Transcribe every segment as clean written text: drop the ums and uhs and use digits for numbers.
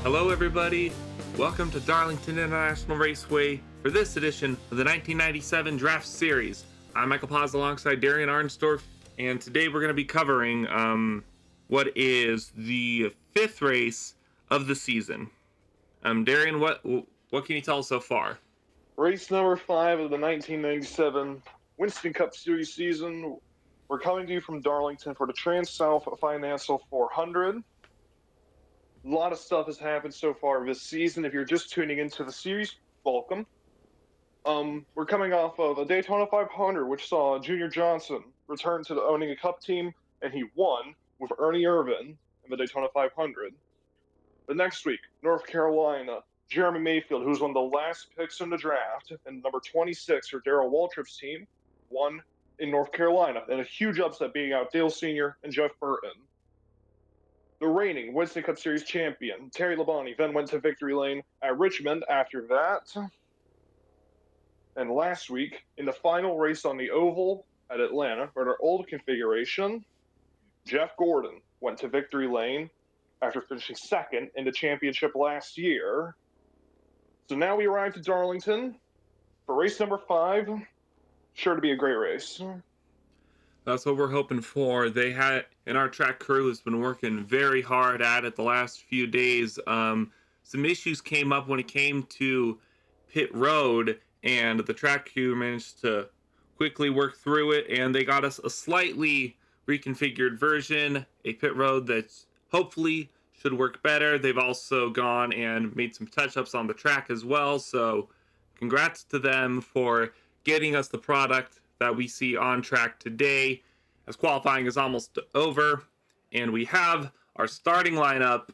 Hello everybody, welcome to Darlington International Raceway for this edition of the 1997 Draft Series. I'm Michael Paz alongside Darien Arnsdorff, and today we're going to be covering what is the fifth race of the season. Darien, what can you tell us so far? Race number 5 of the 1997 Winston Cup Series season. We're coming to you from Darlington for the Transouth Financial 400. A lot of stuff has happened so far this season. If you're just tuning into the series, welcome. We're coming off of a Daytona 500, which saw Junior Johnson return to owning a Cup team, and he won with Ernie Irvan in the Daytona 500. The next week, North Carolina, Jeremy Mayfield, who was one of the last picks in the draft, and number 26 for Darrell Waltrip's team, won in North Carolina, and a huge upset beating out Dale Sr. and Jeff Burton. The reigning Winston Cup Series champion, Terry Labonte, then went to victory lane at Richmond after that. And last week, in the final race on the Oval at Atlanta, for their old configuration, Jeff Gordon went to victory lane after finishing second in the championship last year. So now we arrive to Darlington for race number 5. Sure to be a great race. That's what we're hoping for. Our track crew has been working very hard at it the last few days. Some issues came up when it came to pit road, and the track crew managed to quickly work through it, and they got us a slightly reconfigured version, a pit road that hopefully should work better. They've also gone and made some touch-ups on the track as well, so congrats to them for getting us the product that we see on track today, as qualifying is almost over, and we have our starting lineup.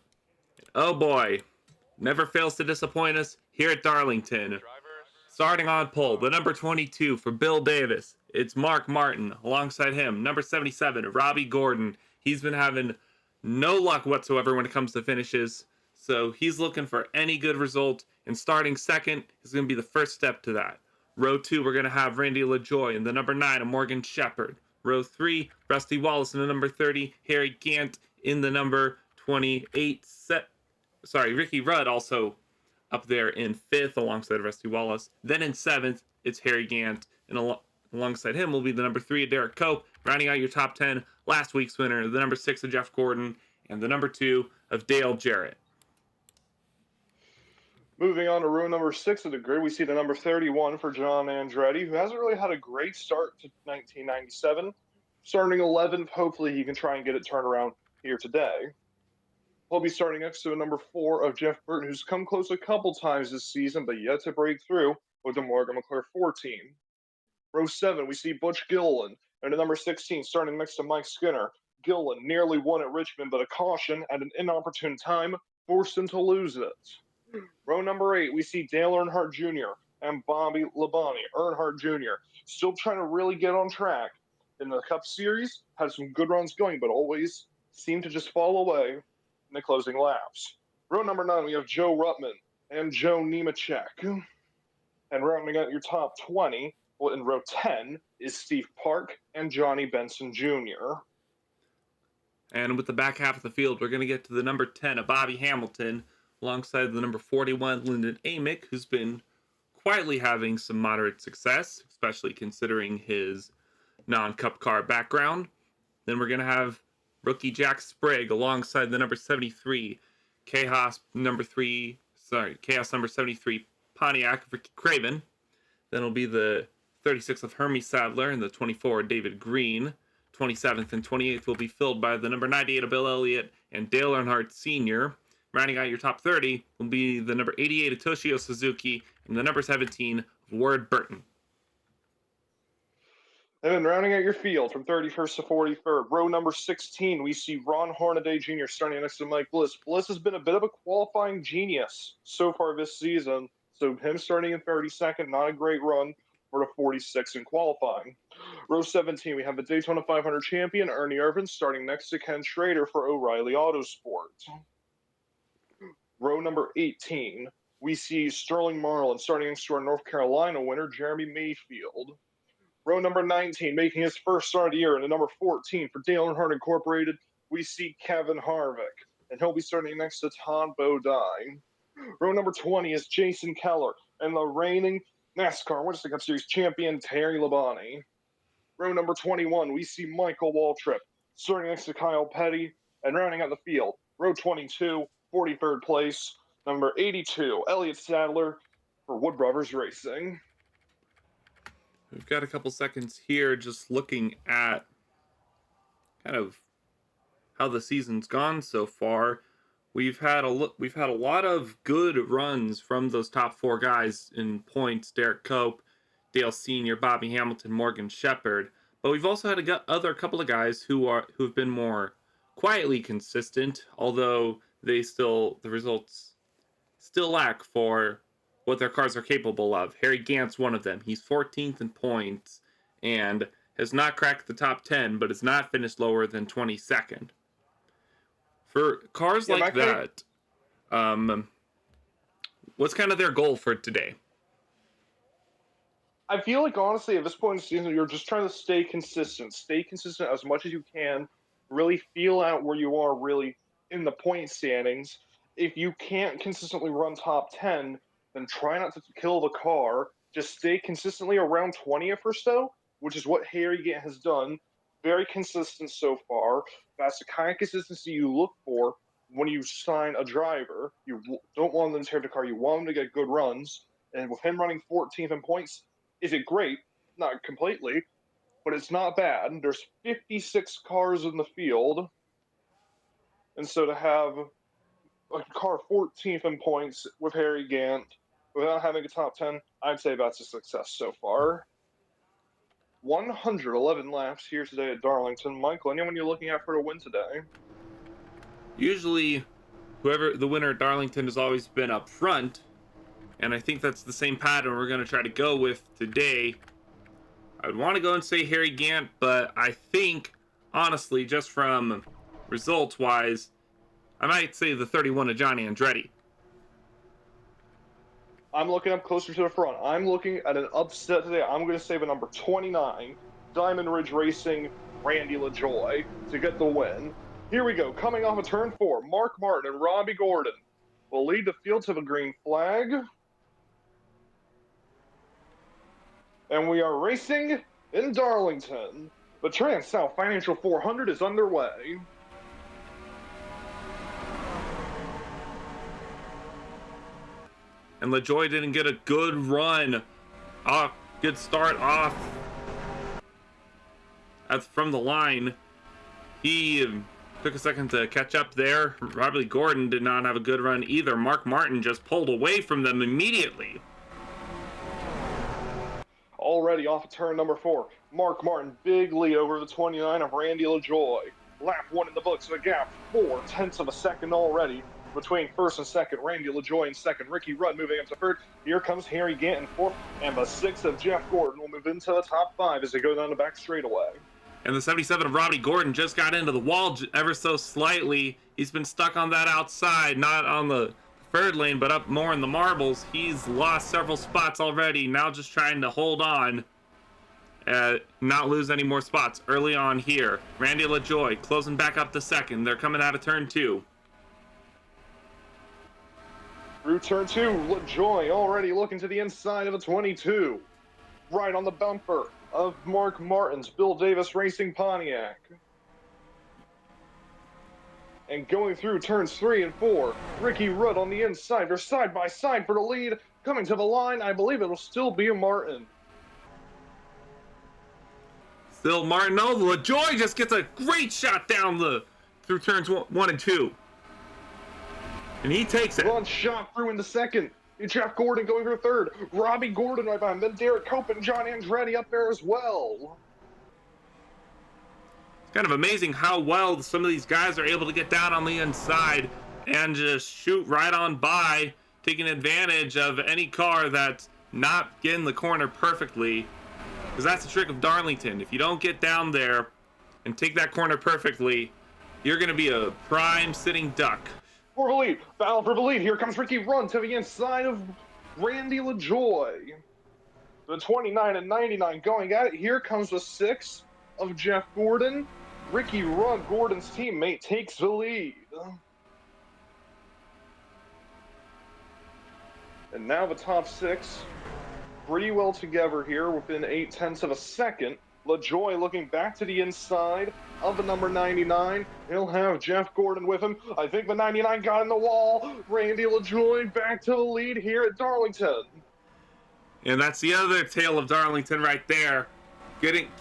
Oh boy, never fails to disappoint us here at Darlington. Starting on pole, the number 22 for Bill Davis, it's Mark Martin. Alongside him, number 77, Robbie Gordon. He's been having no luck whatsoever when it comes to finishes, so he's looking for any good result, and starting second is going to be the first step to that. Row 2, we're going to have Randy LaJoy in the number 9 of Morgan Shepherd. Row 3, Rusty Wallace in the number 30, Harry Gant in the number 28. Ricky Rudd also up there in 5th alongside Rusty Wallace. Then in 7th, it's Harry Gant, and alongside him will be the number 3 of Derek Cope. Rounding out your top 10, last week's winner, the number 6 of Jeff Gordon, and the number 2 of Dale Jarrett. Moving on to row number 6 of the grid, we see the number 31 for John Andretti, who hasn't really had a great start to 1997. Starting 11th, hopefully he can try and get it turned around here today. He'll be starting next to the number 4 of Jeff Burton, who's come close a couple times this season, but yet to break through with the Morgan McClure 14. Row 7, we see Butch Gilliland, and the number 16 starting next to Mike Skinner. Gilliland nearly won at Richmond, but a caution at an inopportune time forced him to lose it. Row number 8, we see Dale Earnhardt Jr. and Bobby Labonte. Earnhardt Jr. still trying to really get on track in the Cup Series, had some good runs going, but always seemed to just fall away in the closing laps. Row number 9, we have Joe Ruttman and Joe Nemechek. And rounding out your top 20, well, in row 10 is Steve Park and Johnny Benson Jr. And with the back half of the field, we're going to get to the number 10 of Bobby Hamilton, alongside the number 41, Lyndon Amick, who's been quietly having some moderate success, especially considering his non-Cup car background. Then we're going to have rookie Jack Sprague alongside the number 73, Chaos number 73, Pontiac, Ricky Craven. Then it'll be the 36 of Hermie Sadler and the 24, David Green. 27th and 28th will be filled by the number 98 of Bill Elliott and Dale Earnhardt Sr., Rounding out your top 30 will be the number 88 of Toshio Suzuki and the number 17 of Ward Burton. And then rounding out your field from 31st to 43rd, row number 16, we see Ron Hornaday Jr. starting next to Mike Bliss. Bliss has been a bit of a qualifying genius so far this season, so him starting in 32nd, not a great run for the 46 in qualifying. Row 17, we have the Daytona 500 champion, Ernie Irvan, starting next to Ken Schrader for O'Reilly Autosport. Row number 18, we see Sterling Marlin starting next to our North Carolina winner, Jeremy Mayfield. Row number 19, making his first start of the year, and the number 14 for Dale Earnhardt Incorporated, we see Kevin Harvick. and he'll be starting next to Todd Bodine. Row number 20 is Jason Keller and the reigning NASCAR Winston Cup Series champion Terry Labonte. Row number 21, we see Michael Waltrip starting next to Kyle Petty and rounding out the field. Row 22, 43rd place, number 82, Elliott Sadler for Wood Brothers Racing. We've got a couple seconds here just looking at kind of how the season's gone so far. We've had a lot of good runs from those top four guys in points: Derek Cope, Dale Sr., Bobby Hamilton, Morgan Shepherd. But we've also had other couple of guys who've been more quietly consistent, although the results still lack for what their cars are capable of. Harry Gant's one of them. He's 14th in points and has not cracked the top 10, but has not finished lower than 22nd. For cars like that, what's kind of their goal for today? I feel like, honestly, at this point in the season, you're just trying to stay consistent. Stay consistent as much as you can. Really feel out where you are really in the point standings. If you can't consistently run top 10, then try not to kill the car. Just stay consistently around 20th or so, which is what Harry Gant has done. Very consistent so far. That's the kind of consistency you look for when you sign a driver. You don't want them to tear the car. You want them to get good runs. And with him running 14th in points, is it great? Not completely, but it's not bad. There's 56 cars in the field. And so to have a car 14th in points with Harry Gant without having a top 10, I'd say that's a success so far. 111 laps here today at Darlington. Michael, anyone you're looking at for a win today? Usually, whoever the winner at Darlington has always been up front, and I think that's the same pattern we're going to try to go with today. I would want to go and say Harry Gant, but I think, honestly, just from results-wise, I might say the 31 of Johnny Andretti. I'm looking up closer to the front. I'm looking at an upset today. I'm going to say the number 29, Diamond Ridge Racing, Randy LaJoy, to get the win. Here we go. Coming off of turn 4, Mark Martin and Robbie Gordon will lead the field to the green flag. And we are racing in Darlington. The Transouth Financial 400 is underway. And LaJoy didn't get a good run. Good start off from the line. He took a second to catch up there. Robbie Gordon did not have a good run either. Mark Martin just pulled away from them immediately. Already off of turn number 4, Mark Martin, big lead over the 29 of Randy LaJoy. Lap 1 in the books, a gap 4/10 of a second already between first and second. Randy LaJoy in second, Ricky Rudd moving up to third. Here comes Harry Gant in fourth, and the 6 of Jeff Gordon will move into the top 5 as they go down the back straightaway. And the 77 of Robbie Gordon just got into the wall ever so slightly. He's been stuck on that outside, not on the third lane, but up more in the marbles. He's lost several spots already, now just trying to hold on, not lose any more spots early on here. Randy LaJoy closing back up the second. They're coming out of turn 2. Through turn 2, LaJoy already looking to the inside of a 22. Right on the bumper of Mark Martin's Bill Davis Racing Pontiac. And going through turns 3 and 4, Ricky Rudd on the inside. They're side by side for the lead. Coming to the line, I believe it will still be a Martin. Still Martin. No, LaJoy just gets a great shot down through turns 1 and 2. And he takes it. Run shot through in the second. Jeff Gordon going for third. Robbie Gordon right behind. Then Derek Cope and John Andretti up there as well. It's kind of amazing how well some of these guys are able to get down on the inside and just shoot right on by, taking advantage of any car that's not getting the corner perfectly. Because that's the trick of Darlington. If you don't get down there and take that corner perfectly, you're going to be a prime sitting duck. For the lead, battle for the lead. Here comes Ricky Rudd to the inside of Randy LaJoy. The 29 and 99 going at it. Here comes the 6 of Jeff Gordon. Ricky Rudd, Gordon's teammate, takes the lead. And now the top 6, pretty well together here within 0.8 of a second. LaJoie looking back to the inside of the number 99. He'll have Jeff Gordon with him. I think the 99 got in the wall. Randy LaJoie back to the lead here at Darlington. And that's the other tale of Darlington right there.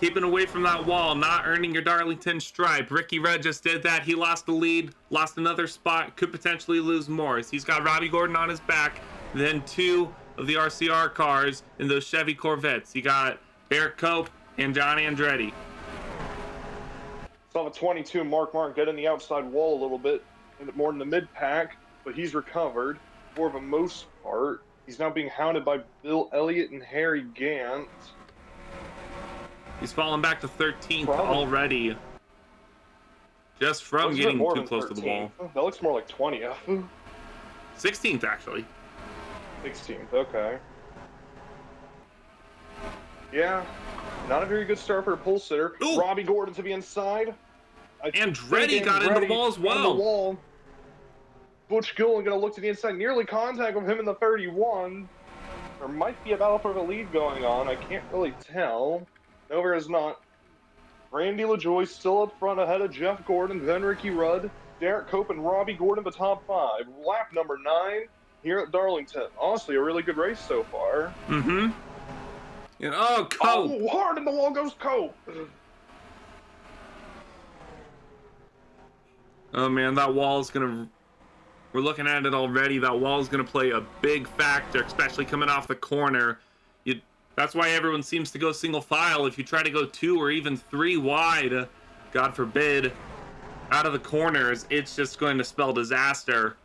Keeping away from that wall, not earning your Darlington stripe. Ricky Rudd just did that. He lost the lead, lost another spot, could potentially lose more. He's got Robbie Gordon on his back, then 2 of the RCR cars in those Chevy Corvettes. You got Eric Cope and John Andretti. Saw the 22 Mark get in the outside wall a little bit, more in the mid-pack, but he's recovered for the most part. He's now being hounded by Bill Elliott and Harry Gant. He's fallen back to 13th already. Just from getting too close to the wall. That looks more like 20th. 16th, actually. 16th, okay. Yeah, not a very good start for a pole sitter. Ooh. Robbie Gordon to the inside. Andretti got into the wall as well. Butch Gillen going to look to the inside, nearly contact with him in the 31. There might be a battle for the lead going on. I can't really tell. No, there is not. Randy LaJoie still up front ahead of Jeff Gordon, then Ricky Rudd, Derek Cope, and Robbie Gordon, the top 5. Lap number 9 here at Darlington. Honestly, a really good race so far. Mm-hmm. And, oh, Cope! Oh, hard in the wall goes Cope! Oh, man, that wall is going to... We're looking at it already. That wall is going to play a big factor, especially coming off the corner. That's why everyone seems to go single file. If you try to go 2 or even 3 wide, God forbid, out of the corners, it's just going to spell disaster.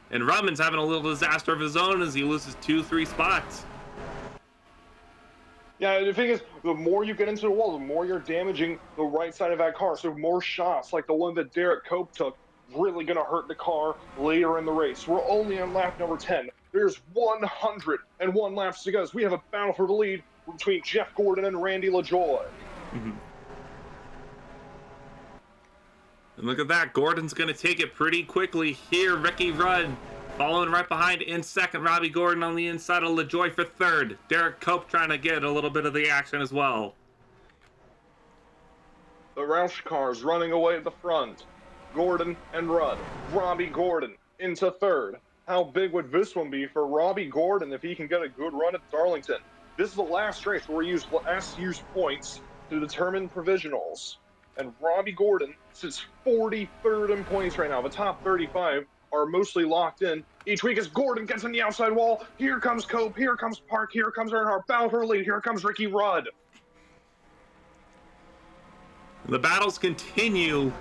And Rudman's having a little disaster of his own as he loses 2-3 spots. Yeah, the thing is, the more you get into the wall, the more you're damaging the right side of that car. So more shots, like the one that Derek Cope took, really going to hurt the car later in the race. We're only on lap number 10. There's 101 laps to go. So we have a battle for the lead between Jeff Gordon and Randy LaJoie. Mm-hmm. And look at that. Gordon's going to take it pretty quickly here. Ricky Rudd following right behind in second. Robbie Gordon on the inside of LaJoie for third. Derek Cope trying to get a little bit of the action as well. The Roush cars running away at the front. Gordon and Rudd. Robbie Gordon into third. How big would this one be for Robbie Gordon if he can get a good run at Darlington? This is the last race where we use last year's points to determine provisionals. And Robbie Gordon sits 43rd in points right now. The top 35 are mostly locked in. Each week as Gordon gets in the outside wall, here comes Cope, here comes Park, here comes Earnhardt, battle for the lead, here comes Ricky Rudd. The battles continue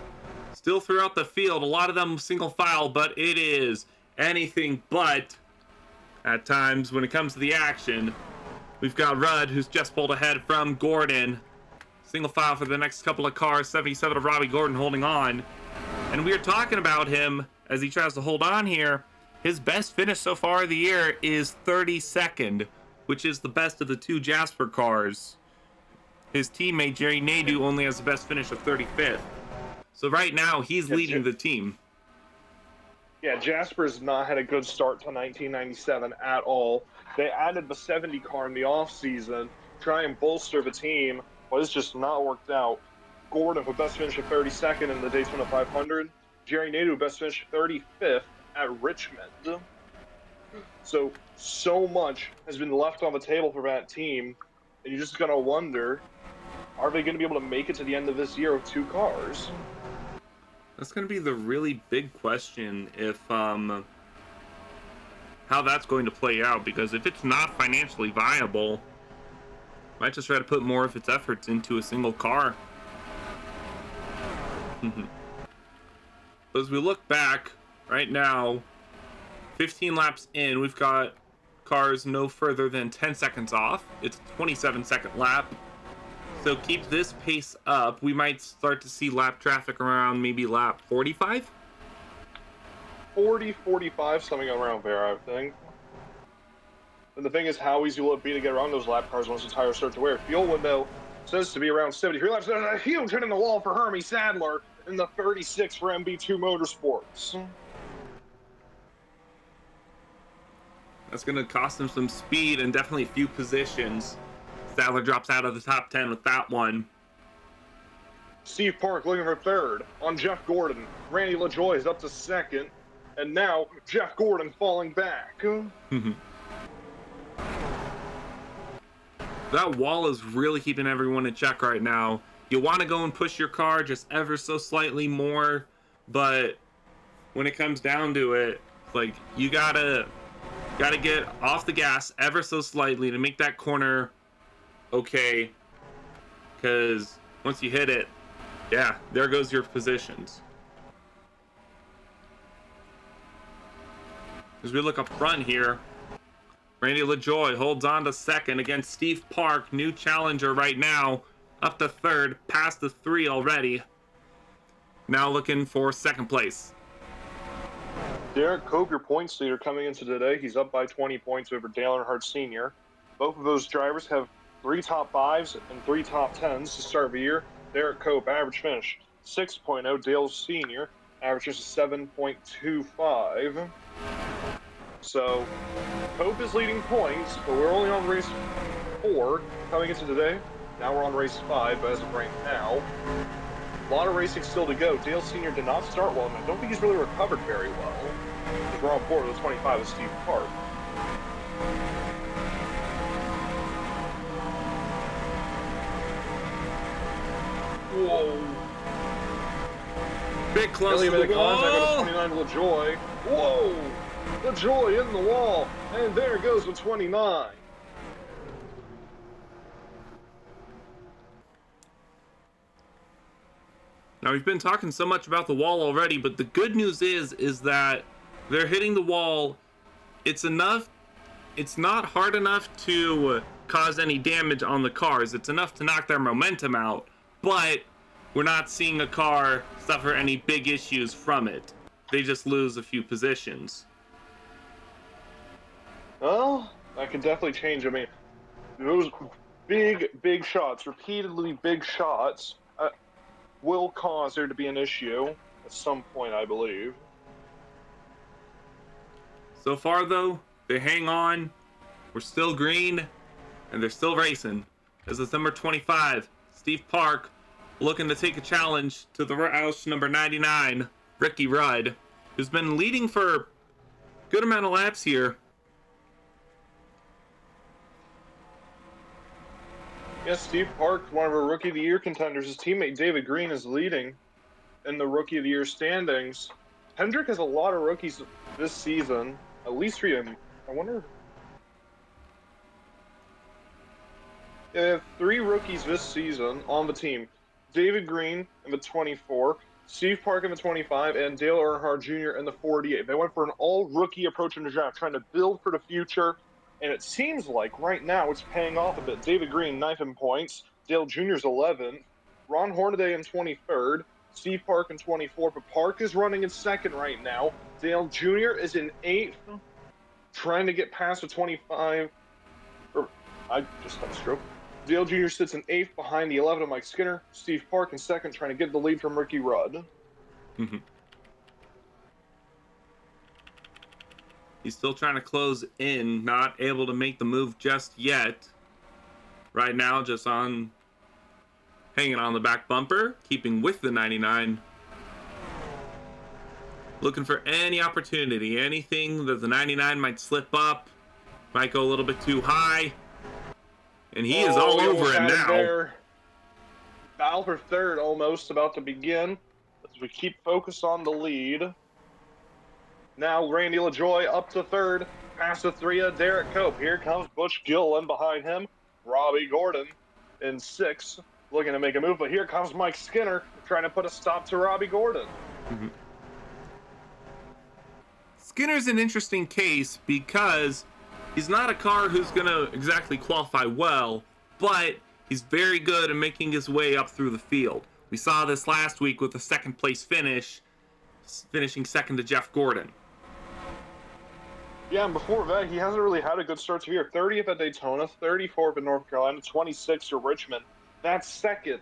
still throughout the field. A lot of them single file, but it is anything but at times when it comes to the action. We've got Rudd, who's just pulled ahead from Gordon. Single file for the next couple of cars. 77 of Robbie Gordon holding on. And we are talking about him as he tries to hold on here. His best finish so far of the year is 32nd, which is the best of the 2 Jasper cars. His teammate, Jerry Nadeau, only has the best finish of 35th. So right now, he's leading the team. Yeah, Jasper's not had a good start to 1997 at all. They added the 70 car in the offseason, try and bolster the team, but it's just not worked out. Gordon with best finish of 32nd in the Daytona 500. Jerry Nadeau best finish 35th at Richmond. So much has been left on the table for that team, and you're just gonna wonder, are they gonna be able to make it to the end of this year with 2 cars? That's going to be the really big question if how that's going to play out, because if it's not financially viable, might just try to put more of its efforts into a single car. As we look back right now, 15 laps in, we've got cars no further than 10 seconds off. It's a 27-second lap. So keep this pace up. We might start to see lap traffic around maybe lap 45? 40, 45, something around there, I think. And the thing is, how easy will it be to get around those lap cars once the tires start to wear? Fuel window says to be around 73 laps. There's a huge hit in the wall for Hermie Sadler in the 36 for MB2 Motorsports. That's going to cost him some speed and definitely a few positions. Sadler drops out of the top 10 with that one. Steve Park looking for third on Jeff Gordon. Randy LaJoy is up to second. And now Jeff Gordon falling back. That wall is really keeping everyone in check right now. You want to go and push your car just ever so slightly more, but when it comes down to it, like, you gotta get off the gas ever so slightly to make that corner okay, because once you hit it, yeah, there goes your positions. As we look up front here, Randy LaJoy holds on to second against Steve Park, new challenger right now, up to third, past the 3 already. Now looking for second place. Derek Cope, your points leader coming into today. He's up by 20 points over Dale Earnhardt Sr. Both of those drivers have 3 top 5s and 3 top 10s to start the year. Derek Cope, average finish 6.0. Dale Sr., average finish 7.25. So, Cope is leading points, but we're only on race 4 coming into today. Now we're on race 5, but as of right now, a lot of racing still to go. Dale Sr. did not start well, and I don't think he's really recovered very well. Because we're on board with 25 with Steve Park. Whoa. Big close to the wall. 29 LaJoy. Whoa. LaJoy in the wall. And there goes the 29. Now, we've been talking so much about the wall already, but the good news is that they're hitting the wall. It's enough. It's not hard enough to cause any damage on the cars. It's enough to knock their momentum out, but we're not seeing a car suffer any big issues from it. They just lose a few positions. Well, that could definitely change. I mean, those big shots, repeatedly big shots, will cause there to be an issue at some point, I believe. So far, though, they hang on. We're still green, and they're still racing. As it's number 25, Steve Park, looking to take a challenge to the Roush number 99, Ricky Rudd, who's been leading for a good amount of laps here. Yes, Steve Park, one of our Rookie of the Year contenders. His teammate David Green is leading in the Rookie of the Year standings. Hendrick has a lot of rookies this season, at least 3 of them. I wonder. Yeah, they have 3 rookies this season on the team. David Green in the 24, Steve Park in the 25, and Dale Earnhardt Jr. in the 48. They went for an all-rookie approach in the draft, trying to build for the future. And it seems like right now it's paying off a bit. David Green, 9th in points. Dale Jr.'s 11th. Ron Hornaday in 23rd. Steve Park in 24th. But Park is running in 2nd right now. Dale Jr. is in 8th. Trying to get past the 25. I just had a stroke. Dale Jr. sits in 8th behind the 11 of Mike Skinner. Steve Park in 2nd, trying to get the lead from Ricky Rudd. He's still trying to close in, not able to make the move just yet. Right now, just hanging on the back bumper, keeping with the 99. Looking for any opportunity, anything that the 99 might slip up, might go a little bit too high. And he is all over it now. There. Battle for 3rd almost about to begin as we keep focused on the lead. Now Randy LaJoy up to 3rd, past the 3 of Derek Cope. Here comes Butch Gillen behind him. Robbie Gordon in 6th, looking to make a move, but here comes Mike Skinner trying to put a stop to Robbie Gordon. Skinner's an interesting case because he's not a car who's going to exactly qualify well, but he's very good at making his way up through the field. We saw this last week with a 2nd place finish, finishing 2nd to Jeff Gordon. Yeah, and before that, he hasn't really had a good start to the year. 30th at Daytona, 34th at North Carolina, 26th at Richmond. That's 2nd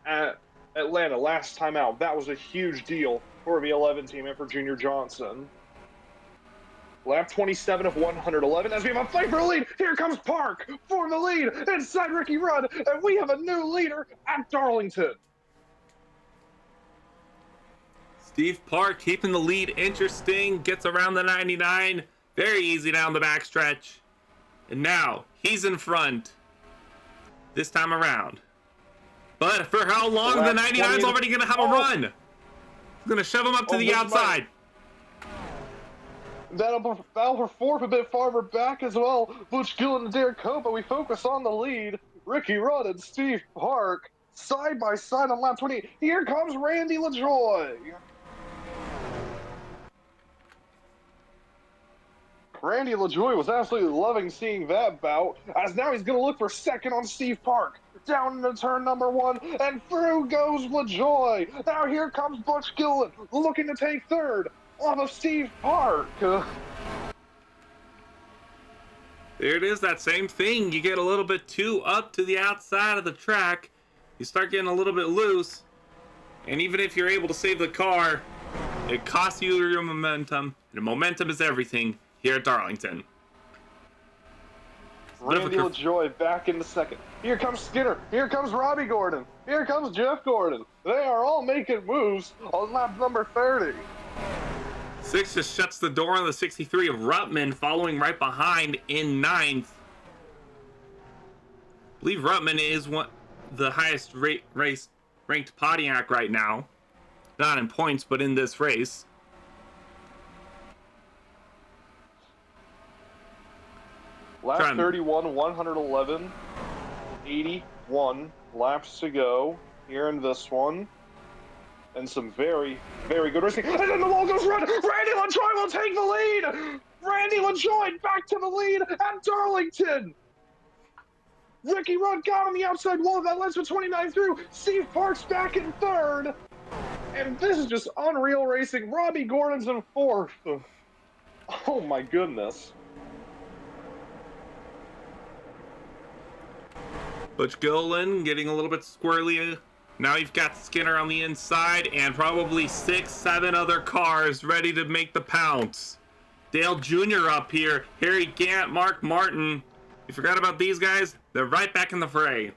at Atlanta last time out. That was a huge deal for the 11 team and for Junior Johnson. Lap 27 of 111 as we have a fight for the lead. Here comes Park for the lead inside Ricky Rudd, and we have a new leader at Darlington. Steve Park keeping the lead interesting, gets around the 99, very easy down the backstretch. And now he's in front this time around. But for how long? The 99 is already going to have a run. He's going to shove him up to the outside. That'll for fourth a bit farther back as well. Butch Gill and Derek Cope, but we focus on the lead. Ricky Rudd and Steve Park side by side on lap 20. Here comes Randy LaJoy. Randy LaJoy was absolutely loving seeing that bout, as now he's going to look for second on Steve Park. Down into turn number 1, and through goes LaJoy. Now here comes Butch Gillen, looking to take third off of Steve Park. There it is, that same thing. You get a little bit too up to the outside of the track. You start getting a little bit loose. And even if you're able to save the car, it costs you your momentum. And momentum is everything here at Darlington. Randy LaJoy back in the second. Here comes Skinner. Here comes Robbie Gordon. Here comes Jeff Gordon. They are all making moves on lap number 30. 6 just shuts the door on the 63 of Ruttman, following right behind in 9th. I believe Ruttman is the highest ranked Pontiac right now. Not in points, but in this race. Lap 31, 111, 81 laps to go here in this one. And some very, very good racing. And then the wall goes red. Randy LaJoy will take the lead. Randy LaJoy back to the lead at Darlington. Ricky Rudd got on the outside wall. That lets with 29 through. Steve Park's back in third. And this is just unreal racing. Robbie Gordon's in fourth. Oh my goodness. Butch Gillen getting a little bit squirrely. Now you've got Skinner on the inside and probably 6-7 other cars ready to make the pounce. Dale Jr. up here, Harry Gant, Mark Martin. You forgot about these guys? They're right back in the fray.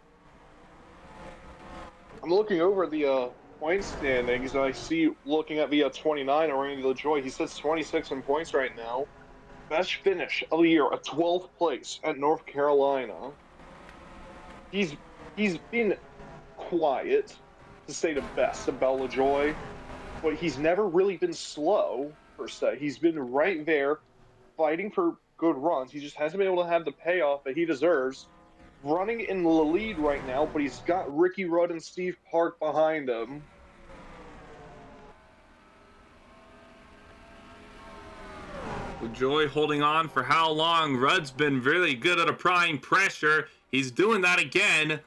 I'm looking over the point standings, and I see, looking at the 29 of Randy LaJoy, he sits 26 in points right now. Best finish of the year, a 12th place at North Carolina. He's been quiet, to say the best, about LaJoy, but he's never really been slow, per se. He's been right there, fighting for good runs. He just hasn't been able to have the payoff that he deserves. Running in the lead right now, but he's got Ricky Rudd and Steve Park behind him. LaJoy holding on for how long? Rudd's been really good at applying pressure. He's doing that again.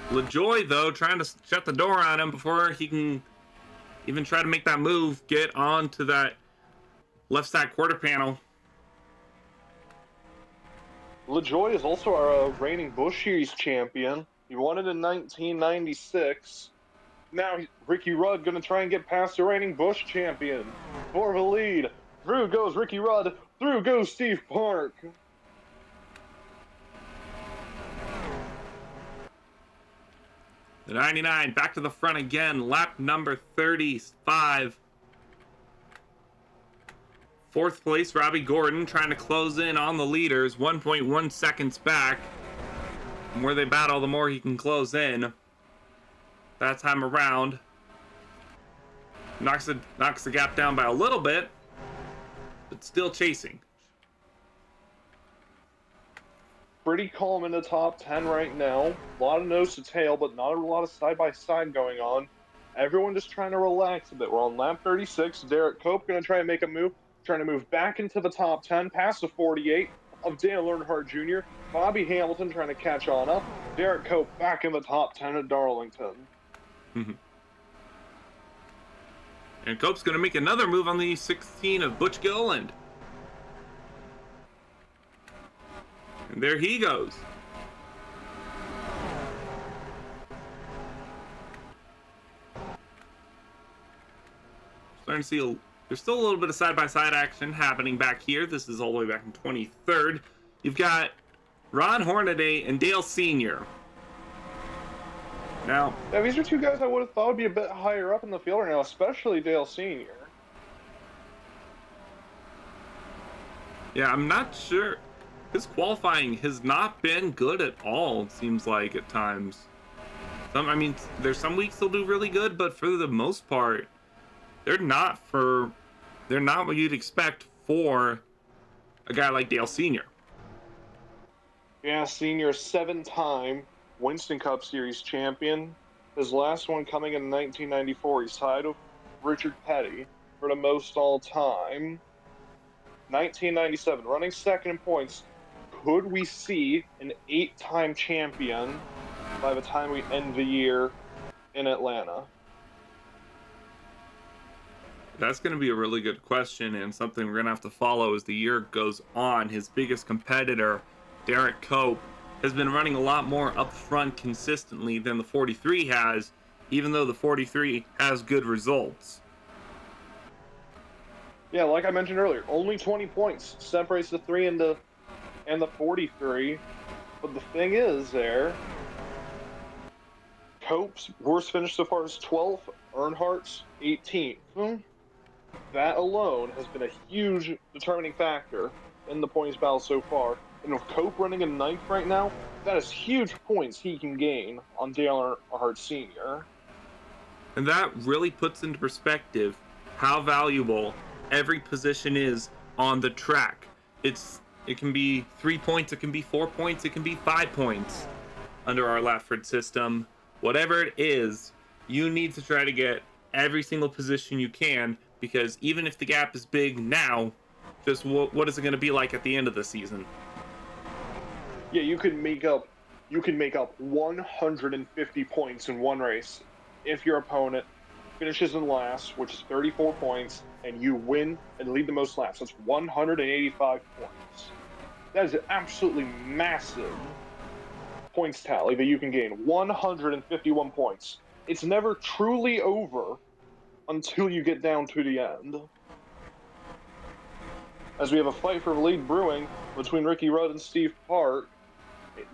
LaJoy, though, trying to shut the door on him before he can even try to make that move, get onto that left side quarter panel. LaJoy is also our reigning Busch Series champion. He won it in 1996. Now Ricky Rudd going to try and get past the reigning Busch champion for the lead. Through goes Ricky Rudd. Through goes Steve Park. The 99 back to the front again. Lap number 35. Fourth place, Robbie Gordon trying to close in on the leaders. 1.1 seconds back. The more they battle, the more he can close in. That time around. Knocks the gap down by a little bit, but still chasing. Pretty calm in the top 10 right now. A lot of nose to tail, but not a lot of side-by-side going on. Everyone just trying to relax a bit. We're on lap 36. Derek Cope going to try and make a move. Trying to move back into the top 10, past the 48 of Dale Earnhardt Jr. Bobby Hamilton trying to catch on up. Derek Cope back in the top 10 at Darlington. And Cope's going to make another move on the 16 of Butch Gilliland. And there he goes. Starting to see There's still a little bit of side-by-side action happening back here. This is all the way back in 23rd. You've got Ron Hornaday and Dale Sr. Now, yeah, these are two guys I would have thought would be a bit higher up in the field right now, especially Dale Sr. yeah, I'm not sure. His qualifying has not been good at all, it seems like, at times. I mean, there's some weeks they'll do really good, but for the most part, they're not what you'd expect for a guy like Dale Sr. Yeah, Sr. 7-time Winston Cup Series champion. His last one coming in 1994. He's tied with Richard Petty for the most all time. 1997, running second in points. Could we see an 8-time champion by the time we end the year in Atlanta? That's going to be a really good question, and something we're going to have to follow as the year goes on. His biggest competitor, Derek Cope, has been running a lot more up front consistently than the 43 has, even though the 43 has good results. Yeah, like I mentioned earlier, only 20 points separates the 3 and the 43. But the thing is Cope's worst finish so far is 12th, Earnhardt's 18th. That alone has been a huge determining factor in the points battle so far. And with Cope running in 9th right now, that is huge points he can gain on Dale Earnhardt Sr. And that really puts into perspective how valuable every position is on the track. It can be 3 points, it can be 4 points, it can be 5 points under our Latford system. Whatever it is, you need to try to get every single position you can, because even if the gap is big now, just what is it going to be like at the end of the season? Yeah, you can make up 150 points in one race if your opponent finishes in last, which is 34 points, and you win and lead the most laps. That's 185 points. That is an absolutely massive points tally that you can gain. 151 points. It's never truly over until you get down to the end. As we have a fight for the lead brewing between Ricky Rudd and Steve Park.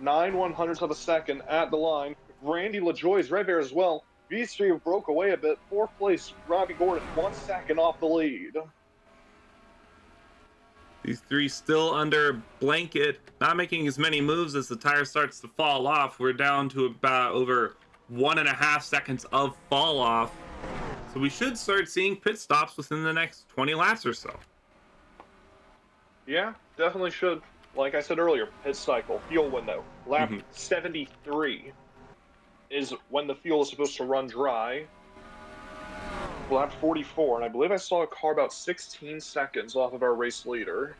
9/100ths of a second at the line. Randy LaJoie is right there as well. These three have broke away a bit. 4th place, Robbie Gordon, 1 second off the lead. These three still under blanket, not making as many moves as the tire starts to fall off. We're down to about over 1.5 seconds of fall off. So we should start seeing pit stops within the next 20 laps or so. Yeah, definitely should. Like I said earlier, pit cycle, fuel window. Lap 73 is when the fuel is supposed to run dry. Lap 44, and I believe I saw a car about 16 seconds off of our race leader.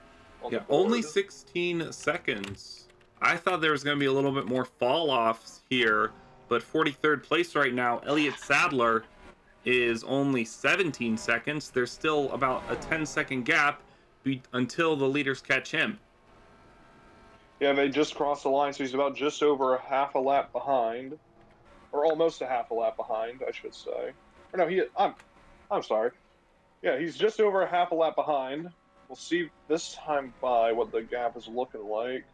Yeah, only 16 seconds. I thought there was going to be a little bit more fall offs here, but 43rd place right now, Elliott Sadler, is only 17 seconds. There's still about a 10-second gap until the leaders catch him. Yeah, they just crossed the line, so he's about just over a half a lap behind, or almost a half a lap behind, I should say. Or no, I'm sorry. Yeah, he's just over a half a lap behind. We'll see this time by what the gap is looking like.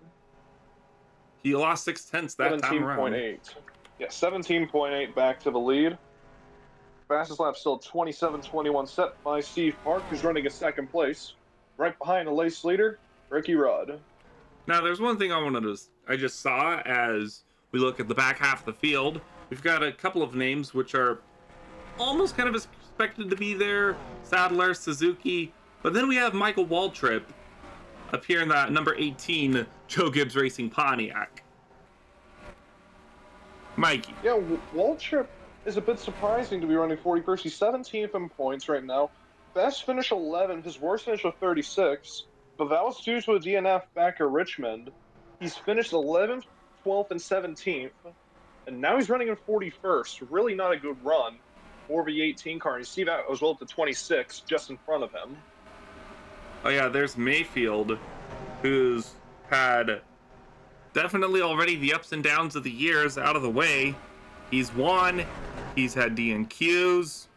He lost 0.6 that time around. 17.8. Yeah, 17.8 back to the lead. Fastest lap still 27.21 set by Steve Park, who's running in 2nd place. Right behind the race leader, Ricky Rudd. Now, there's one thing I just saw as we look at the back half of the field. We've got a couple of names which are almost kind of expected to be there. Sadler, Suzuki, but then we have Michael Waltrip up here in that number 18 Joe Gibbs Racing Pontiac. Mikey. Yeah, Waltrip is a bit surprising to be running 41st. He's 17th in points right now. Best finish 11, his worst finish of 36. But that was due to a DNF back at Richmond. He's finished 11th, 12th, and 17th. And now he's running in 41st. Really not a good run for the 18 car. And you see that as well at the 26, just in front of him. Oh yeah, there's Mayfield, who's had definitely already the ups and downs of the years out of the way. He's won. He's had DNQs.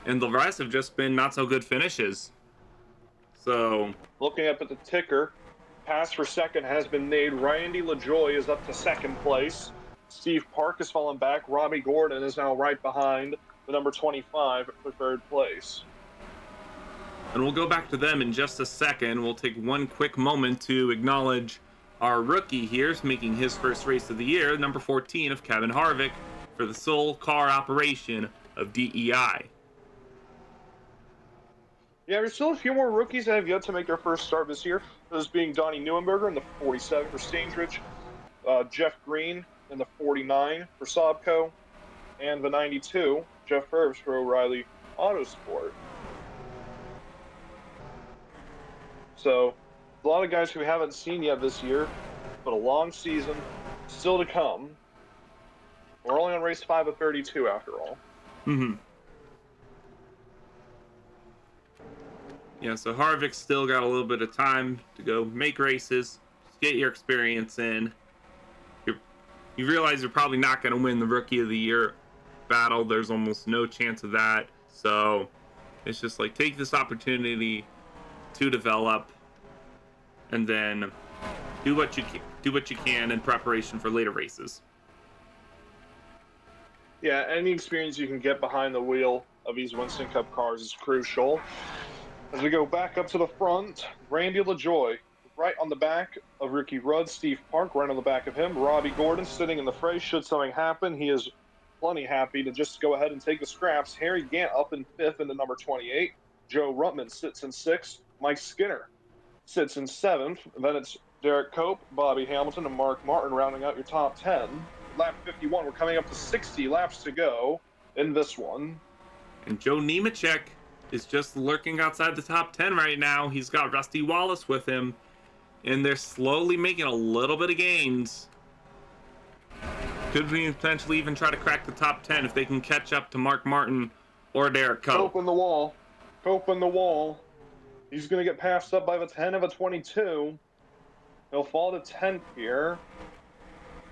and the rest have just been not so good finishes. So looking up at the ticker, pass for second has been made. Randy LaJoy is up to second place. Steve Park has fallen back. Robbie Gordon is now right behind the number 25 for third place. And we'll go back to them in just a second. We'll take one quick moment to acknowledge our rookie here, making his first race of the year, number 14 of Kevin Harvick, for the sole car operation of DEI. Yeah, there's still a few more rookies that have yet to make their first start this year. Those being Donnie Neuenberger in the 47 for Stainbridge, Jeff Green in the 49 for Sobco, and the 92, Jeff Herbst for O'Reilly Autosport. So, a lot of guys who we haven't seen yet this year, but a long season still to come. We're only on race 5 of 32 after all. Yeah, so Harvick's still got a little bit of time to go make races, just get your experience in. You realize you're probably not going to win the Rookie of the Year battle. There's almost no chance of that. So it's just like, take this opportunity to develop, and then do what you can in preparation for later races. Yeah, any experience you can get behind the wheel of these Winston Cup cars is crucial. As we go back up to the front, Randy LaJoy, right on the back of Ricky Rudd. Steve Park, right on the back of him. Robbie Gordon sitting in the fray should something happen. He is plenty happy to just go ahead and take the scraps. Harry Gant up in 5th in the number 28. Joe Ruttman sits in 6th. Mike Skinner sits in 7th. Then it's Derek Cope, Bobby Hamilton, and Mark Martin rounding out your top 10. Lap 51, we're coming up to 60 laps to go in this one. And Joe Nemechek is just lurking outside the top 10 right now. He's got Rusty Wallace with him, and they're slowly making a little bit of gains. Could we potentially even try to crack the top 10 if they can catch up to Mark Martin or Derek Cope. Cope in the wall. Cope in the wall. He's going to get passed up by the 10 of a 22. He'll fall to 10th here.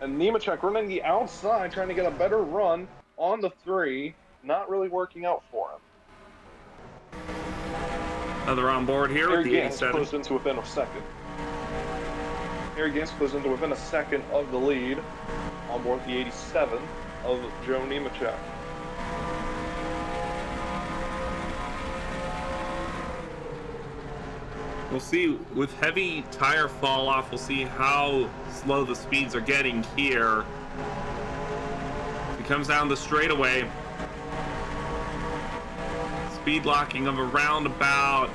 And Nemechek running the outside, trying to get a better run on the 3. Not really working out for him. Another on board here with the 87. Closed into within a second. Harry Gantz closed into within a second of the lead on board the 87 of Joe Nemechek. We'll see with heavy tire fall off. We'll see how slow the speeds are getting here. He comes down the straightaway. Speed locking of around about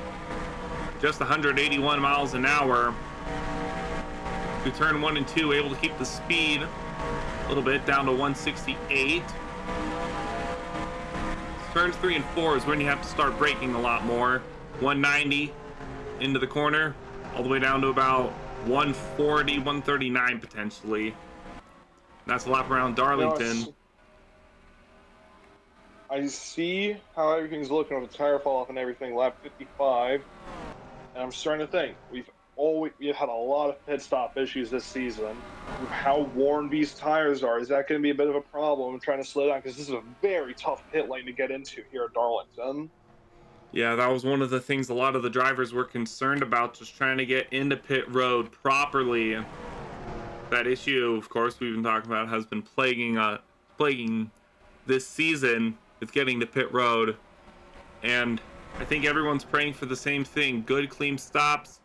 just 181 miles an hour. We turn 1 and 2, able to keep the speed a little bit down to 168. Turns 3 and 4 is when you have to start braking a lot more. 190 into the corner, all the way down to about 140, 139 potentially. That's a lap around Darlington. I see how everything's looking with the tire fall off and everything, lap 55. And I'm starting to think, we've had a lot of pit stop issues this season. How worn these tires are, is that going to be a bit of a problem trying to slow down? Because this is a very tough pit lane to get into here at Darlington. Yeah, that was one of the things a lot of the drivers were concerned about, just trying to get into pit road properly. That issue, of course, we've been talking about, has been plaguing this season with getting to pit road. And I think everyone's praying for the same thing. Good, clean stops.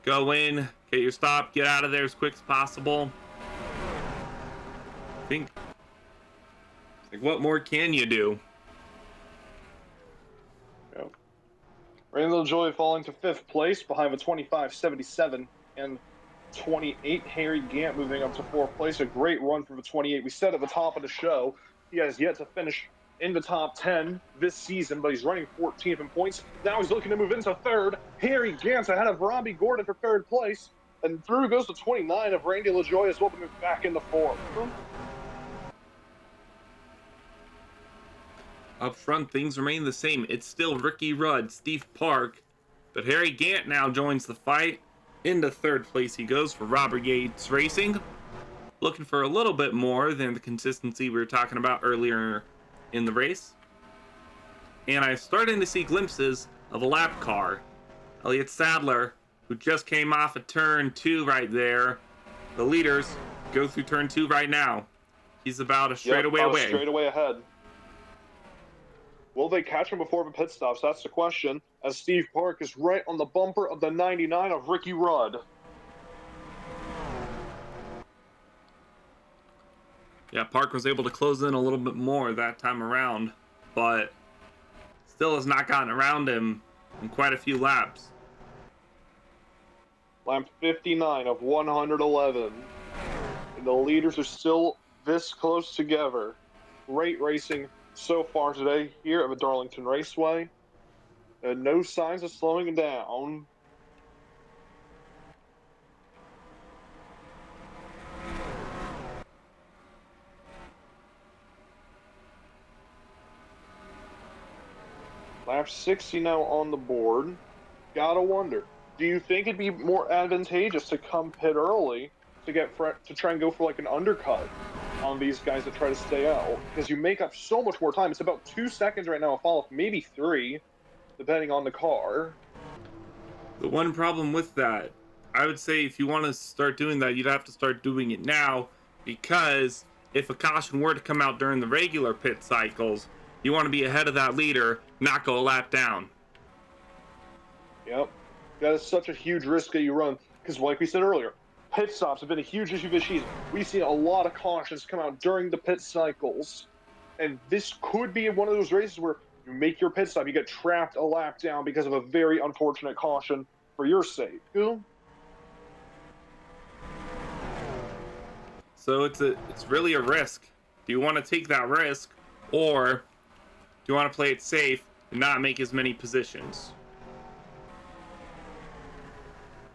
Go in, get your stop, get out of there as quick as possible. I think, like, what more can you do? Yeah. Randall Joy falling to 5th place behind the 25, 77, and 28. Harry Gant moving up to 4th place. A great run for the 28. We said at the top of the show, he has yet to finish in the top 10 this season, but he's running 14th in points. Now he's looking to move into 3rd. Harry Gantz ahead of Robbie Gordon for 3rd place. And through goes the 29 of Randy LaJoy as well to move back into 4th. Up front, things remain the same. It's still Ricky Rudd, Steve Park, but Harry Gant now joins the fight. Into 3rd place he goes for Robert Yates Racing. Looking for a little bit more than the consistency we were talking about earlier in the race. and I'm starting to see glimpses of a lap car. Elliott Sadler, who just came off of turn 2 right there. The leaders go through turn 2 right now. He's about a straightaway away. Straightaway ahead. Will they catch him before the pit stops? That's the question. As Steve Park is right on the bumper of the 99 of Ricky Rudd. Yeah, Park was able to close in a little bit more that time around, but still has not gotten around him in quite a few laps. Lap 59 of 111. And the leaders are still this close together. Great racing so far today here at the Darlington Raceway. And no signs of slowing down. Lap 60 now on the board. Gotta wonder, do you think it'd be more advantageous to come pit early to try and go for like an undercut on these guys that try to stay out? Because you make up so much more time. It's about 2 seconds right now, a fall off, maybe 3, depending on the car. The one problem with that, I would say if you want to start doing that, you'd have to start doing it now, because if a caution were to come out during the regular pit cycles, you want to be ahead of that leader, not go a lap down. Yep. That is such a huge risk that you run, because like we said earlier, pit stops have been a huge issue this season. We've seen a lot of cautions come out during the pit cycles, and this could be one of those races where you make your pit stop, you get trapped a lap down because of a very unfortunate caution for your sake. So it's really a risk. Do you want to take that risk, or do you want to play it safe and not make as many positions?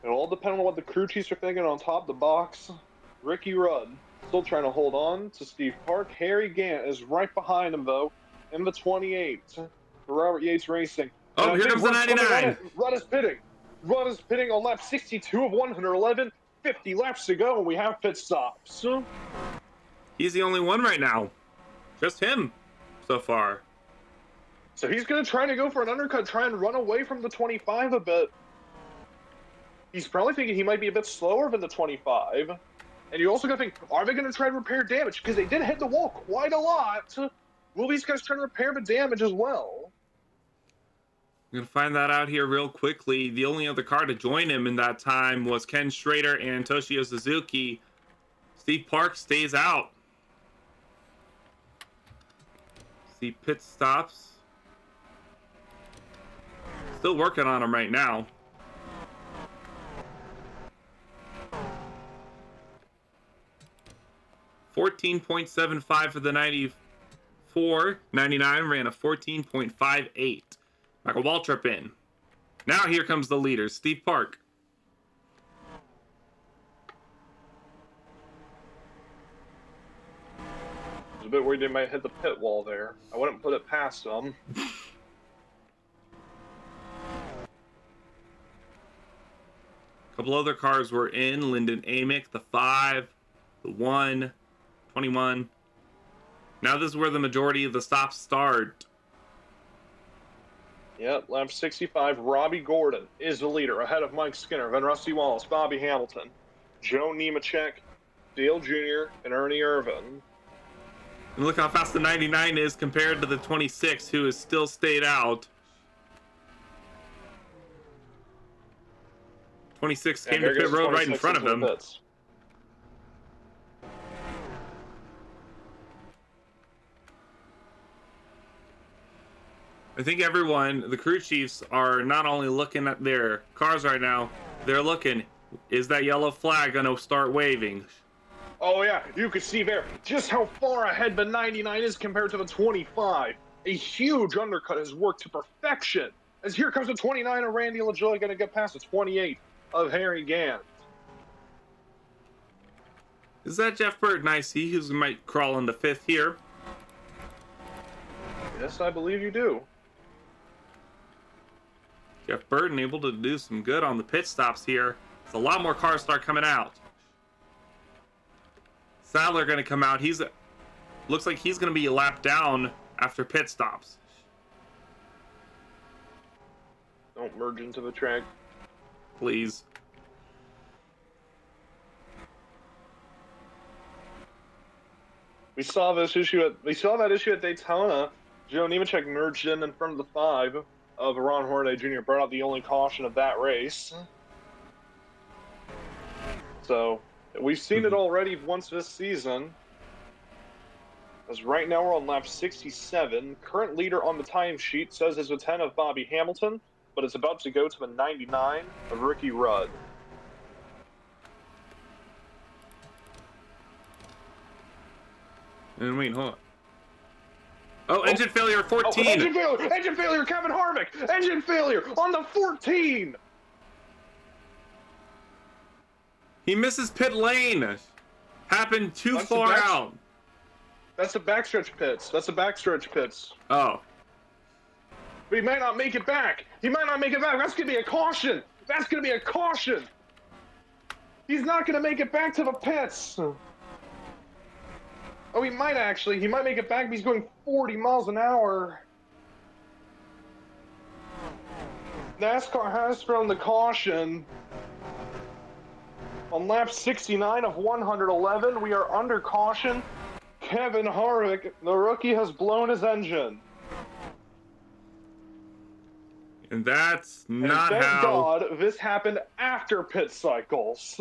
It'll all depend on what the crew chiefs are thinking on top of the box. Ricky Rudd still trying to hold on to Steve Park. Harry Gant is right behind him, though, in the 28 for Robert Yates Racing. Oh, here comes the 99. Rudd is pitting. Rudd is pitting on lap 62 of 111. 50 laps to go, and we have pit stops. He's the only one right now. Just him so far. So he's going to try to go for an undercut, try and run away from the 25 a bit. He's probably thinking he might be a bit slower than the 25. And you also got to think, are they going to try to repair damage? Because they did hit the wall quite a lot. Will these guys try to repair the damage as well? I'm going to find that out here real quickly. The only other car to join him in that time was Ken Schrader and Toshio Suzuki. Steve Park stays out. See pit stops. Still working on him right now. $14.75 for the 94. 99 ran a 14.58. Michael Waltrip in. Now here comes the leader, Steve Park. I was a bit worried they might hit the pit wall there. I wouldn't put it past them. A couple other cars were in. Lyndon Amick, the 5, the 1, 21. Now this is where the majority of the stops start. Yep, lap 65, Robbie Gordon is the leader, ahead of Mike Skinner, then Rusty Wallace, Bobby Hamilton, Joe Nemechek, Dale Jr., and Ernie Irvin. And look how fast the 99 is compared to the 26, who has still stayed out. 26 came to pit road right in front of him. I think everyone, the crew chiefs, are not only looking at their cars right now, they're looking, is that yellow flag going to start waving? Oh yeah, you can see there just how far ahead the 99 is compared to the 25. A huge undercut has worked to perfection. As here comes the 29 of Randy LaJoy, going to get past the 28 of Harry Gant. Is that Jeff Burton I see, who might crawl into 5th here? Yes, I believe you do. Jeff Burton able to do some good on the pit stops here. There's a lot more cars start coming out. Sadler going to come out. Looks like he's going to be a lap down after pit stops. Don't merge into the track. Please. We saw that issue at Daytona. Joe Nemechek merged in front of the 5 of Ron Hornaday Jr. Brought out the only caution of that race. So we've seen it already once this season. As right now we're on lap 67. Current leader on the timesheet says it's a 10 of Bobby Hamilton, but it's about to go to the 99 of Ricky Rudd. And wait, hold on. Oh, engine failure 14. Oh, engine failure! Engine failure, Kevin Harvick! Engine failure on the 14! He misses pit lane. Happened too far out. That's the backstretch pits. Oh. But he might not make it back. That's going to be a caution. He's not going to make it back to the pits. Oh, he might actually. He might make it back, but he's going 40 miles an hour. NASCAR has thrown the caution. On lap 69 of 111, we are under caution. Kevin Harvick, the rookie, has blown his engine. And that's not thank how... God this happened after pit cycles.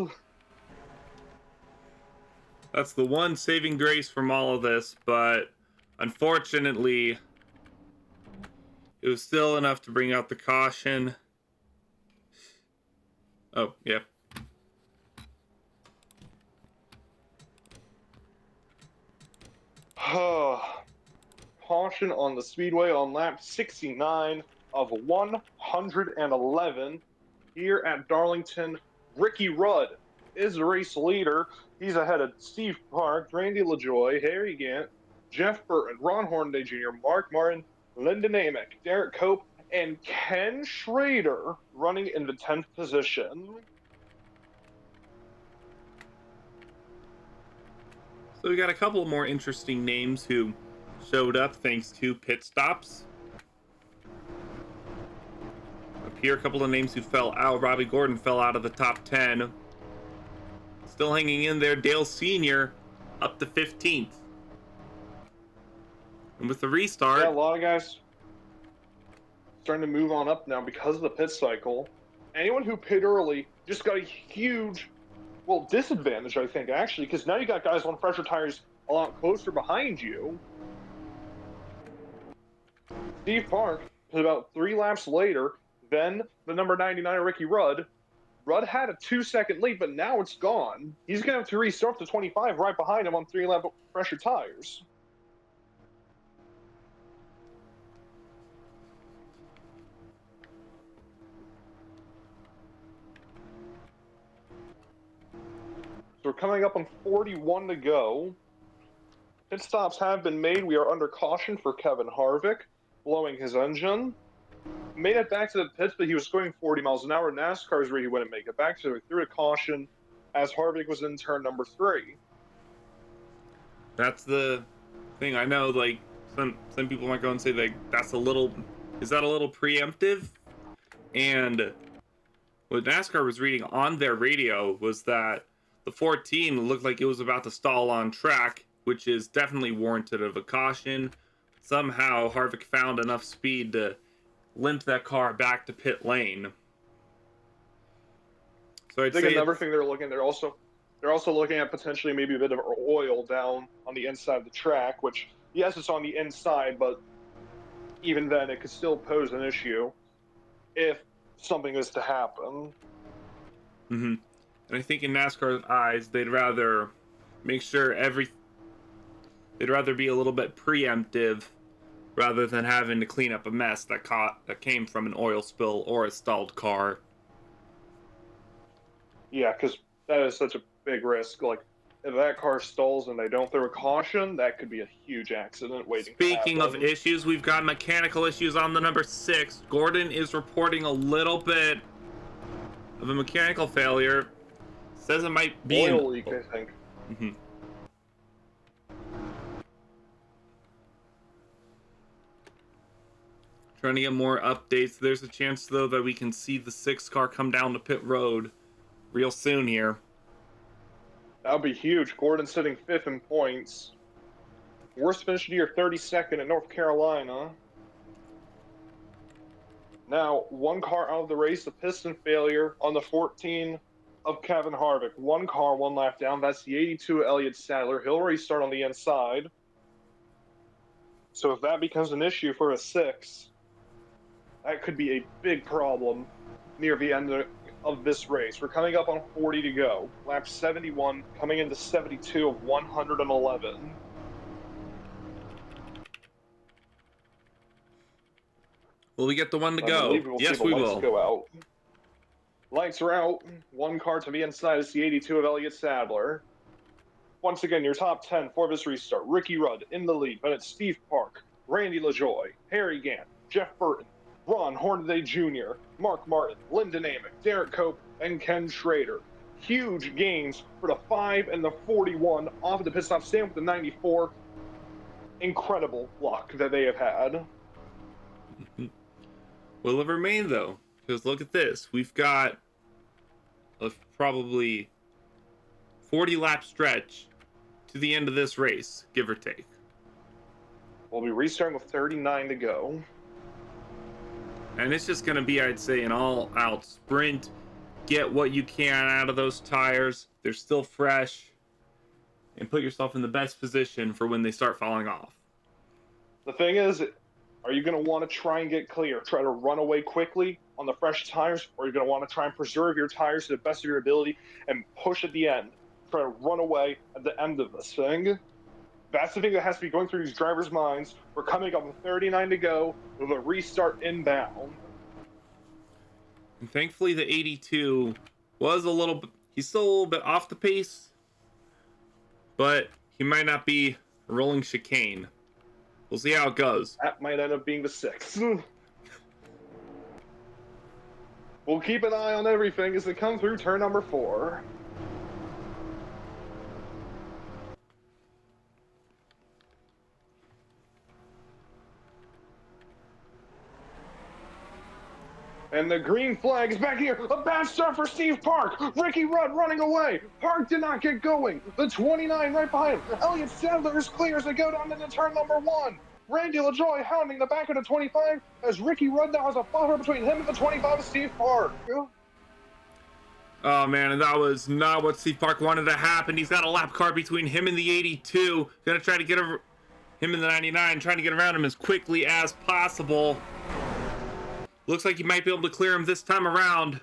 That's the one saving grace from all of this, but unfortunately, it was still enough to bring out the caution. Oh, yeah. Caution on the speedway on lap 69 of 111 here at Darlington. Ricky Rudd is the race leader. He's ahead of Steve Park, Randy LaJoie, Harry Gant, Jeff Burton, Ron Hornaday Jr., Mark Martin, Lyndon Amick, Derek Cope, and Ken Schrader running in the 10th position. So we got a couple more interesting names who showed up thanks to pit stops. Up here, a couple of names who fell out. Robbie Gordon fell out of the top 10. Still hanging in there, Dale Sr. up to 15th. And with the restart... Yeah, a lot of guys starting to move on up now because of the pit cycle. Anyone who pit early just got a huge, disadvantage, I think, actually, because now you got guys on fresher tires a lot closer behind you. Steve Park, about 3 laps later, then the number 99, Ricky Rudd. Rudd had a 2-second lead, but now it's gone. He's going to have to restart to 25 right behind him on 3-lap fresher tires. So we're coming up on 41 to go. Pit stops have been made. We are under caution for Kevin Harvick, blowing his engine. Made it back to the pits, but he was going 40 miles an hour. NASCAR's where he wouldn't make it back, so he threw a caution as Harvick was in turn number 3. That's the thing. I know, like, some people might go and say, like, is that a little preemptive? And what NASCAR was reading on their radio was that the 14 looked like it was about to stall on track, which is definitely warranted of a caution. Somehow Harvick found enough speed to limp that car back to pit lane. So I'd say another thing they're also looking at potentially maybe a bit of oil down on the inside of the track, which, yes, it's on the inside, but even then it could still pose an issue if something is to happen. Mm-hmm. And I think in NASCAR's eyes, they'd rather make sure they'd rather be a little bit preemptive rather than having to clean up a mess that came from an oil spill or a stalled car. Yeah, because that is such a big risk. Like, if that car stalls and they don't throw a caution, that could be a huge accident waiting to happen. Speaking of issues, we've got mechanical issues on the number 6. Gordon is reporting a little bit of a mechanical failure. Says it might be oil leak, I think. Mm-hmm. Trying to get more updates. There's a chance, though, that we can see the 6 car come down to pit road real soon here. That would be huge. Gordon sitting 5th in points. Worst finish of the year, 32nd at North Carolina. Now, 1 car out of the race, a piston failure on the 14 of Kevin Harvick. 1 car, 1 lap down. That's the 82 Elliott Sadler. He'll restart on the inside. So if that becomes an issue for a 6, that could be a big problem near the end of this race. We're coming up on 40 to go. Lap 71, coming into 72 of 111. Will we get the one to I go? believe we'll Yes, see the we lights will. go out. Lights are out. 1 car to the inside is the 82 of Elliott Sadler. Once again, your top 10 for this restart. Ricky Rudd in the lead, but it's Steve Park, Randy LaJoie, Harry Gant, Jeff Burton, Ron Hornaday Jr., Mark Martin, Lyndon Amick, Derek Cope, and Ken Schrader. Huge gains for the 5 and the 41 off of the pit stop stand with the 94. Incredible luck that they have had. Will it remain, though? Because look at this. We've got a probably 40 lap stretch to the end of this race, give or take. We'll be restarting with 39 to go. And it's just going to be, I'd say, an all-out sprint. Get what you can out of those tires. They're still fresh. And put yourself in the best position for when they start falling off. The thing is, are you going to want to try and get clear, try to run away quickly on the fresh tires, or are you going to want to try and preserve your tires to the best of your ability and push at the end, try to run away at the end of this thing? That's the thing that has to be going through these drivers' minds. We're coming up with 39 to go with a restart inbound. And thankfully, the 82 was a little bit, he's still a little bit off the pace, but he might not be a rolling chicane. We'll see how it goes. That might end up being the 6. We'll keep an eye on everything as they come through turn number 4. And the green flag is back here. A bad start for Steve Park. Ricky Rudd running away. Park did not get going. The 29 right behind him. Elliott Sadler is clear as they go down into turn number 1. Randy LaJoie hounding the back of the 25 as Ricky Rudd now has a buffer between him and the 25 of Steve Park. Oh man, and that was not what Steve Park wanted to happen. He's got a lap car between him and the 82. Gonna try to get over him and the 99, trying to get around him as quickly as possible. Looks like he might be able to clear him this time around,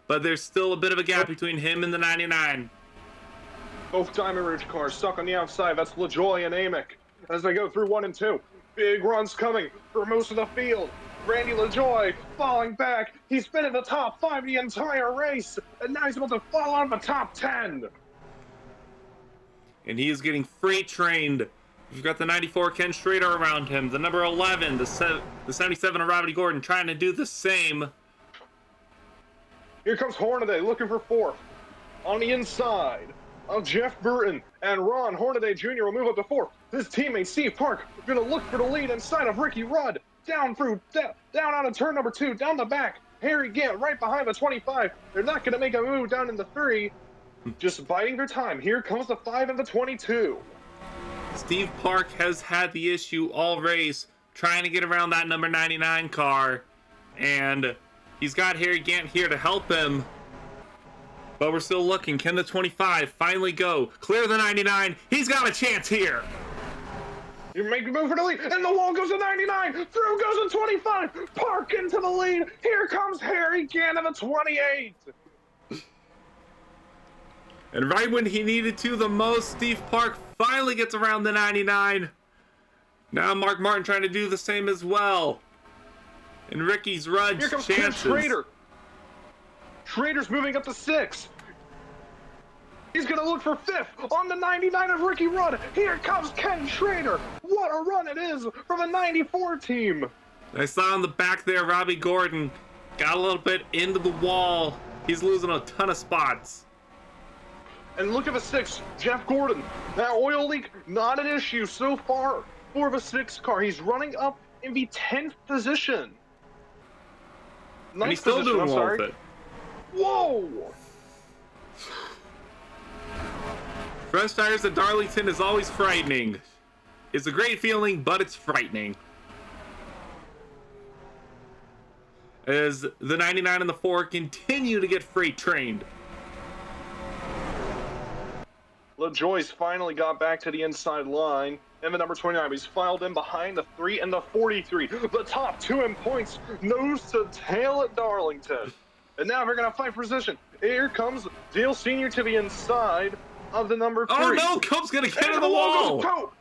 but there's still a bit of a gap between him and the 99. Both Diamond Ridge cars stuck on the outside. That's LaJoie and Amick as they go through 1 and 2. Big runs coming for most of the field. Randy LaJoie falling back. He's been in the top 5 the entire race, and now he's about to fall out of the top 10. And he is getting freight trained. We've got the 94 Ken Schrader around him, the number 11, the 77 of Robbie Gordon trying to do the same. Here comes Hornaday looking for 4th. On the inside of Jeff Burton and Ron Hornaday Jr. will move up to 4th. His teammate Steve Park going to look for the lead inside of Ricky Rudd. Down out of turn number 2, down the back. Harry Gant right behind the 25. They're not going to make a move down into 3. Just biding their time. Here comes the 5 and the 22. Steve Park has had the issue all race trying to get around that number 99 car, and he's got Harry Gant here to help him, but we're still looking. Can the 25 finally go clear the 99? He's got a chance here. You make a move for the lead, and the wall goes to 99. Through goes to 25. Park into the lead. Here comes Harry Gant in the 28. And right when he needed to the most, Steve Park finally gets around the 99. Now Mark Martin trying to do the same as well. And Ricky's Rudd's Here comes chances. Ken Schrader. Schrader's moving up to 6. He's going to look for 5th on the 99 of Ricky Rudd. Here comes Ken Schrader. What a run it is from a 94 team. I saw in the back there, Robbie Gordon got a little bit into the wall. He's losing a ton of spots. And look at the 6, Jeff Gordon. That oil leak, not an issue so far for the 6 car. He's running up in the 10th position. And he's still doing well with it. Whoa! Fresh tires at Darlington is always frightening. It's a great feeling, but it's frightening. As the 99 and the 4 continue to get freight trained. LaJoyce finally got back to the inside line. And the number 29, he's filed in behind the 3 and the 43. The top two in points, nose to tail at Darlington. And now they're going to fight for position. Here comes Dale Sr. to the inside of the number 3. Oh no, Cope's going to get in the wall.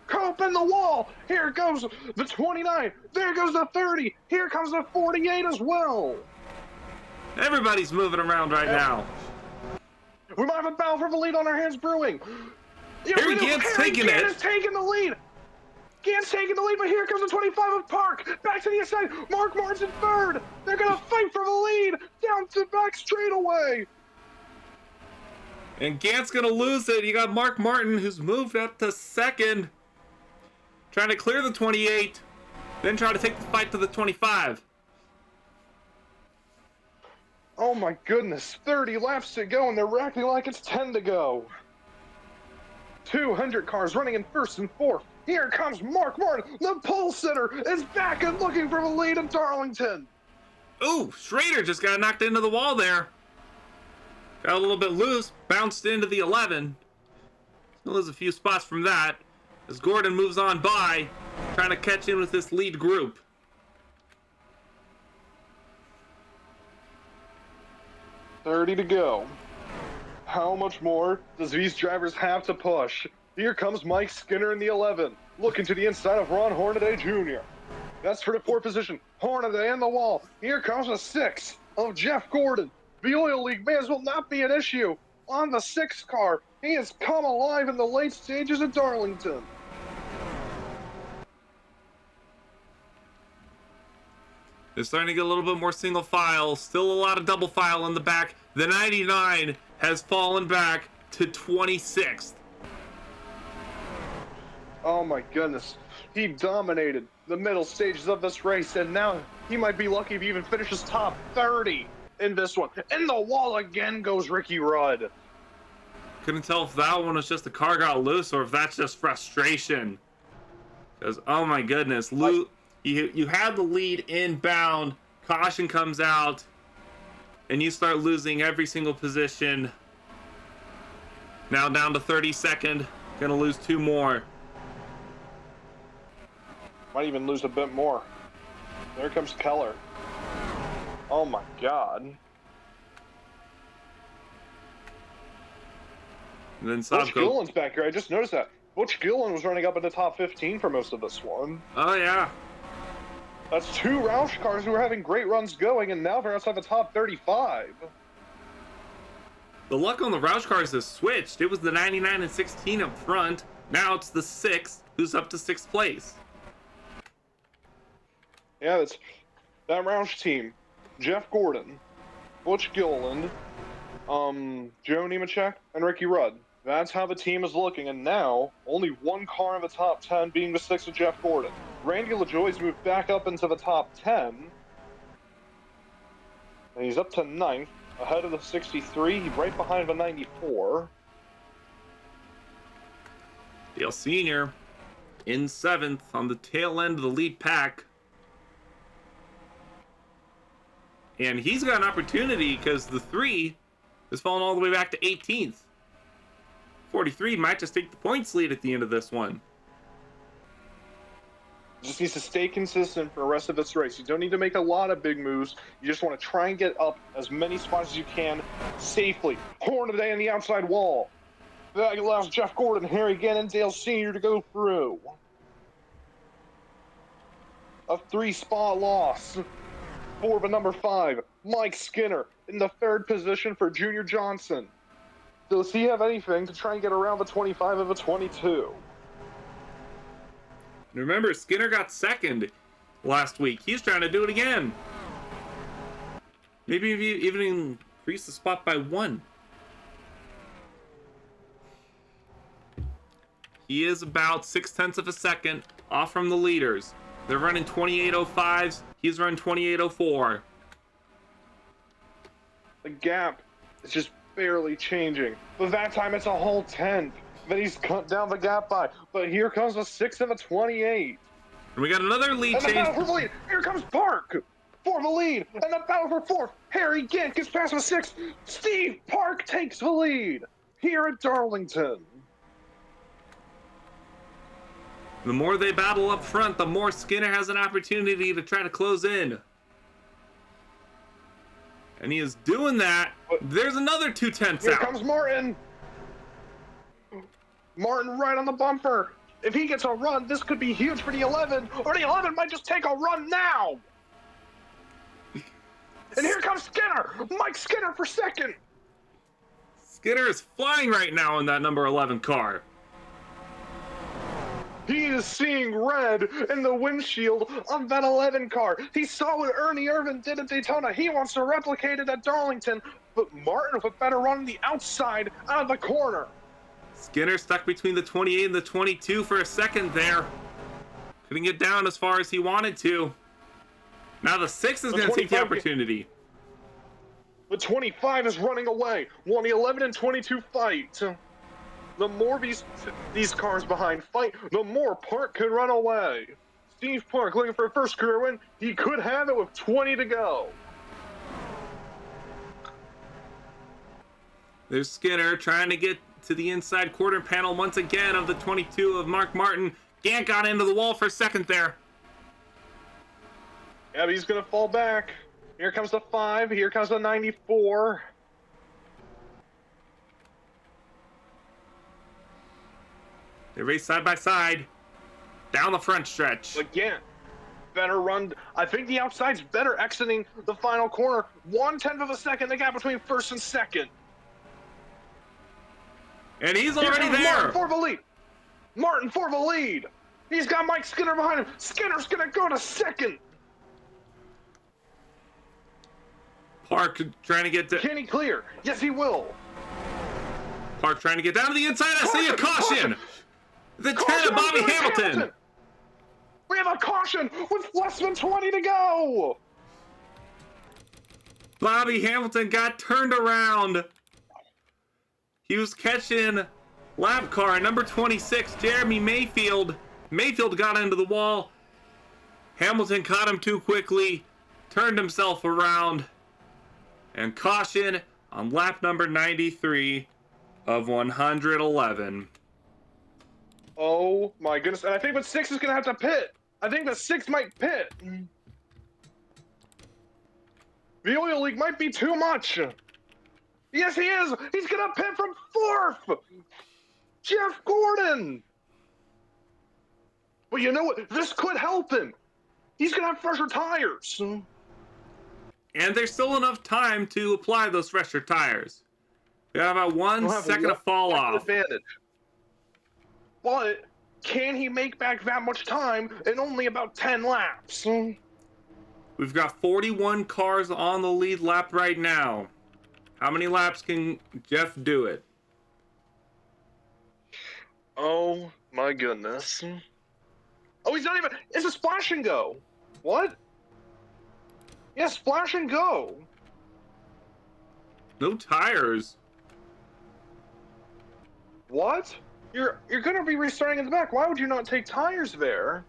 Cope in the wall. Here goes the 29. There goes the 30. Here comes the 48 as well. Everybody's moving around right now. We might have a battle for the lead on our hands brewing. Harry Gant's taking it. Gant's taking the lead. Gant's taking the lead, but here comes the 25 of Park. Back to the inside. Mark Martin's in third. They're going to fight for the lead. Down to back straightaway. And Gant's going to lose it. You got Mark Martin, who's moved up to second. Trying to clear the 28. Then try to take the fight to the 25. Oh my goodness. 30 laps to go, and they're acting like it's 10 to go. 200 cars running in first and fourth. Here comes Mark Martin. The pole sitter is back and looking for the lead in Darlington. Ooh, Schrader just got knocked into the wall there. Got a little bit loose, bounced into the 11. Still lose a few spots from that as Gordon moves on by, trying to catch in with this lead group. $30 to go. How much more does these drivers have to push? Here comes Mike Skinner in the 11, looking to the inside of Ron Hornaday Jr. That's for the 4th position. Hornaday in the wall. Here comes the 6 of Jeff Gordon. The oil leak may as well not be an issue on the 6 car. He has come alive in the late stages of Darlington. They're starting to get a little bit more single file. Still a lot of double file in the back. The 99 has fallen back to 26th. Oh my goodness. He dominated the middle stages of this race, and now he might be lucky if he even finishes top 30 in this one. In the wall again goes Ricky Rudd. Couldn't tell if that one was just the car got loose or if that's just frustration. Because, oh my goodness, you had the lead inbound, caution comes out, and you start losing every single position. Now down to 32nd, gonna lose 2 more. Might even lose a bit more. There comes Keller. Oh my God. And then Butch Gillen's back here. I just noticed that. Butch Gillen was running up in the top 15 for most of this one. Oh yeah. That's 2 Roush cars who were having great runs going, and now they're outside the top 35. The luck on the Roush cars has switched. It was the 99 and 16 up front. Now it's the 6 who's up to 6th place. Yeah, that's that Roush team. Jeff Gordon, Butch Gilliland, Joe Nemechek, and Ricky Rudd. That's how the team is looking, and now only 1 car in the top 10 being the 6 of Jeff Gordon. Randy LaJoy's moved back up into the top 10, and he's up to 9th, ahead of the 63, he's right behind the 94. Dale Sr. in 7th on the tail end of the lead pack. And he's got an opportunity because the 3 is falling all the way back to 18th. 43 might just take the points lead at the end of this one. Just needs to stay consistent for the rest of this race. You don't need to make a lot of big moves. You just want to try and get up as many spots as you can safely. Hornaday on the outside wall. That allows Jeff Gordon, Harry Gann, and Dale Sr. to go through. A 3-spot loss for the number 5, Mike Skinner, in the 3rd position for Junior Johnson. Does he have anything to try and get around the 25 of the 22? Remember, Skinner got 2nd last week. He's trying to do it again. Maybe if you even increase the spot by 1. He is about 0.6 of a second off from the leaders. They're running 28.05s. He's running 28.04. The gap is just barely changing. But that time it's a whole 10th that he's cut down the gap by. But here comes a 6 and a 28. And we got another lead And the change. battle for the lead. Here comes Park for the lead. And the battle for fourth. Harry Gant gets past the 6. Steve Park takes the lead here at Darlington. The more they battle up front, the more Skinner has an opportunity to try to close in. And he is doing that. There's another 2/10 out. Here comes Martin. Martin right on the bumper. If he gets a run, this could be huge for the 11. Or the 11 might just take a run now. And here comes Skinner. Mike Skinner for second. Skinner is flying right now in that number 11 car. He is seeing red in the windshield of that 11 car. He saw what Ernie Irvin did at Daytona. He wants to replicate it at Darlington. But Martin with a better run on the outside out of the corner. Skinner stuck between the 28 and the 22 for a second there. Couldn't get down as far as he wanted to. Now the 6 is going to take the opportunity. The 25 is running away. While the 11 and 22 fight. The more these cars behind fight, the more Park could run away. Steve Park looking for a first career win. He could have it with 20 to go. There's Skinner trying to get to the inside quarter panel once again of the 22 of Mark Martin. Gant got into the wall for a second there. Yeah, but he's going to fall back. Here comes the 5. Here comes the 94. They race side by side down the front stretch. Again, better run. I think the outside's better exiting the final corner. 1/10 of a second, the gap between first and second. And he's already there. Martin for the lead. Martin for the lead. He's got Mike Skinner behind him. Skinner's going to go to second. Park trying to get to... Can he clear? Yes, he will. Park trying to get down to the inside. I see a caution. The 10 of Bobby Hamilton. We have a caution with less than 20 to go. Bobby Hamilton got turned around. He was catching lap car number 26, Jeremy Mayfield. Mayfield got into the wall. Hamilton caught him too quickly, turned himself around, and caution on lap number 93 of 111. Oh my goodness. And I think the 6 is going to have to pit. I think the 6 might pit. The oil leak might be too much. Yes, he is. He's going to pit from 4th. Jeff Gordon. But you know what? This could help him. He's going to have fresher tires. And there's still enough time to apply those fresher tires. You have about 1 second of fall off. Advantage. But can he make back that much time in only about 10 laps? We've got 41 cars on the lead lap right now. How many laps can Jeff do it? Oh my goodness. Oh, he's not even... It's a splash and go. What? Yeah, splash and go. No tires. What? You're going to be restarting in the back. Why would you not take tires there?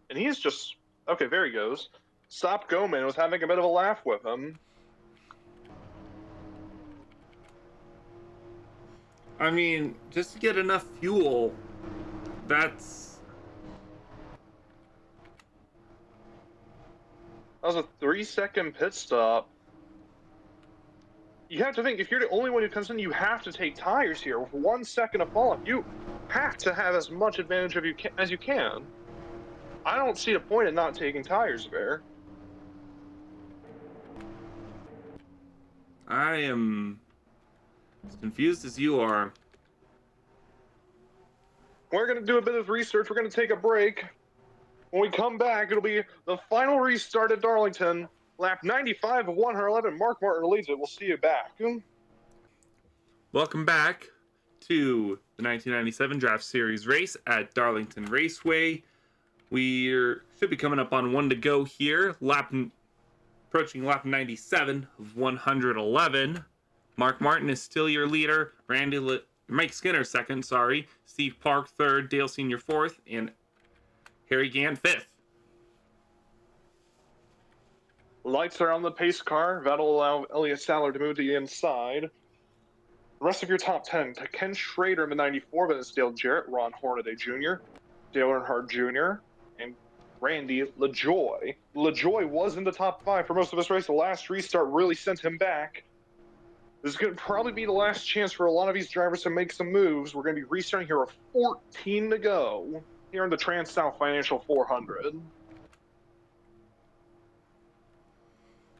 And he's just... Okay, there he goes. Stop Goman was having a bit of a laugh with him. I mean, just to get enough fuel, that's... That was a 3-second pit stop. You have to think, if you're the only one who comes in, you have to take tires here. With 1 second of falloff, you have to have as much advantage as you can. I don't see the point in not taking tires there. I am as confused as you are. We're going to do a bit of research. We're going to take a break. When we come back, it'll be the final restart at Darlington. Lap 95 of 111. Mark Martin leads it. We'll see you back. Welcome back to the 1997 Draft Series race at Darlington Raceway. We should be coming up on 1 to go here. Approaching lap 97 of 111. Mark Martin is still your leader. Mike Skinner second, sorry. Steve Park third. Dale Sr. fourth. And Harry Gant fifth. Lights are on the pace car. That'll allow Elliott Sadler to move to the inside. The rest of your top 10 to Ken Schrader in the 94, then it's Dale Jarrett, Ron Hornaday Jr., Dale Earnhardt Jr., and Randy LaJoy. LaJoy was in the top 5 for most of this race. The last restart really sent him back. This is going to probably be the last chance for a lot of these drivers to make some moves. We're going to be restarting here with 14 to go here in the Transouth Financial 400.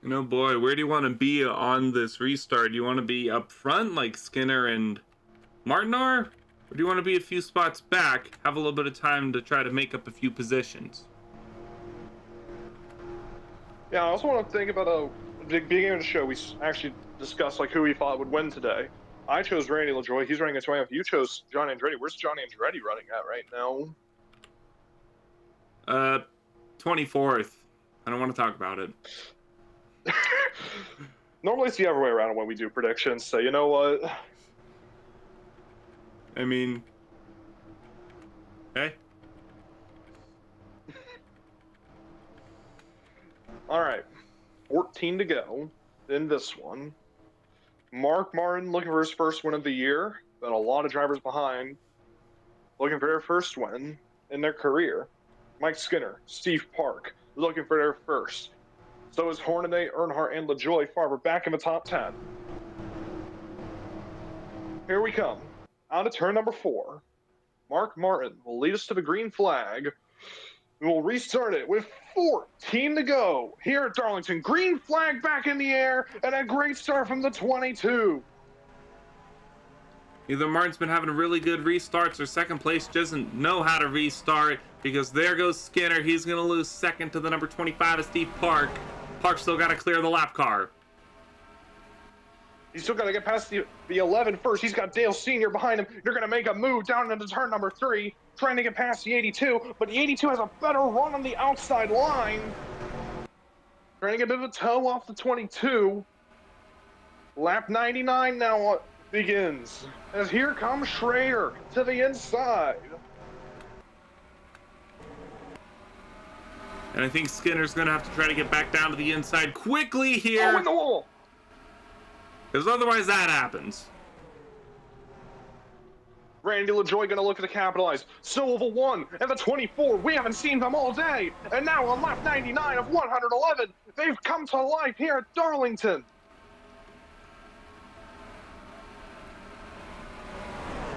Oh boy, where do you want to be on this restart? Do you want to be up front like Skinner and Martin are? Or do you want to be a few spots back, have a little bit of time to try to make up a few positions? Yeah, I also want to think about the beginning of the show. We actually discussed like who we thought would win today. I chose Randy LaJoy. He's running at 20th. You chose John Andretti. Where's John Andretti running at right now? 24th. I don't want to talk about it. Normally it's the other way around when we do predictions, so you know what? I mean, hey. All right, 14 to go in this one. Mark Martin looking for his first win of the year. Been a lot of drivers behind looking for their first win in their career. Mike Skinner, Steve Park looking for their first. So is Hornaday, Earnhardt, and LaJoy. Farber back in the top 10. Here we come. Out of turn number 4. Mark Martin will lead us to the green flag. We will restart it with 14 to go here at Darlington. Green flag back in the air, and a great start from the 22. Either Martin's been having really good restarts or second place doesn't know how to restart, because there goes Skinner. He's going to lose second to the number 25 of Steve Park. Park still got to clear the lap car. He's still got to get past the 11 first. He's got Dale Sr. behind him. You're going to make a move down into turn number 3, trying to get past the 82, but the 82 has a better run on the outside line. Trying to get a bit of a toe off the 22. Lap 99 now begins, as here comes Schrader to the inside. And I think Skinner's going to have to try to get back down to the inside quickly here. Oh, in the wall! Because otherwise that happens. Randy LaJoy going to look to capitalize. Silva 1 and the 24. We haven't seen them all day. And now on lap 99 of 111, they've come to life here at Darlington.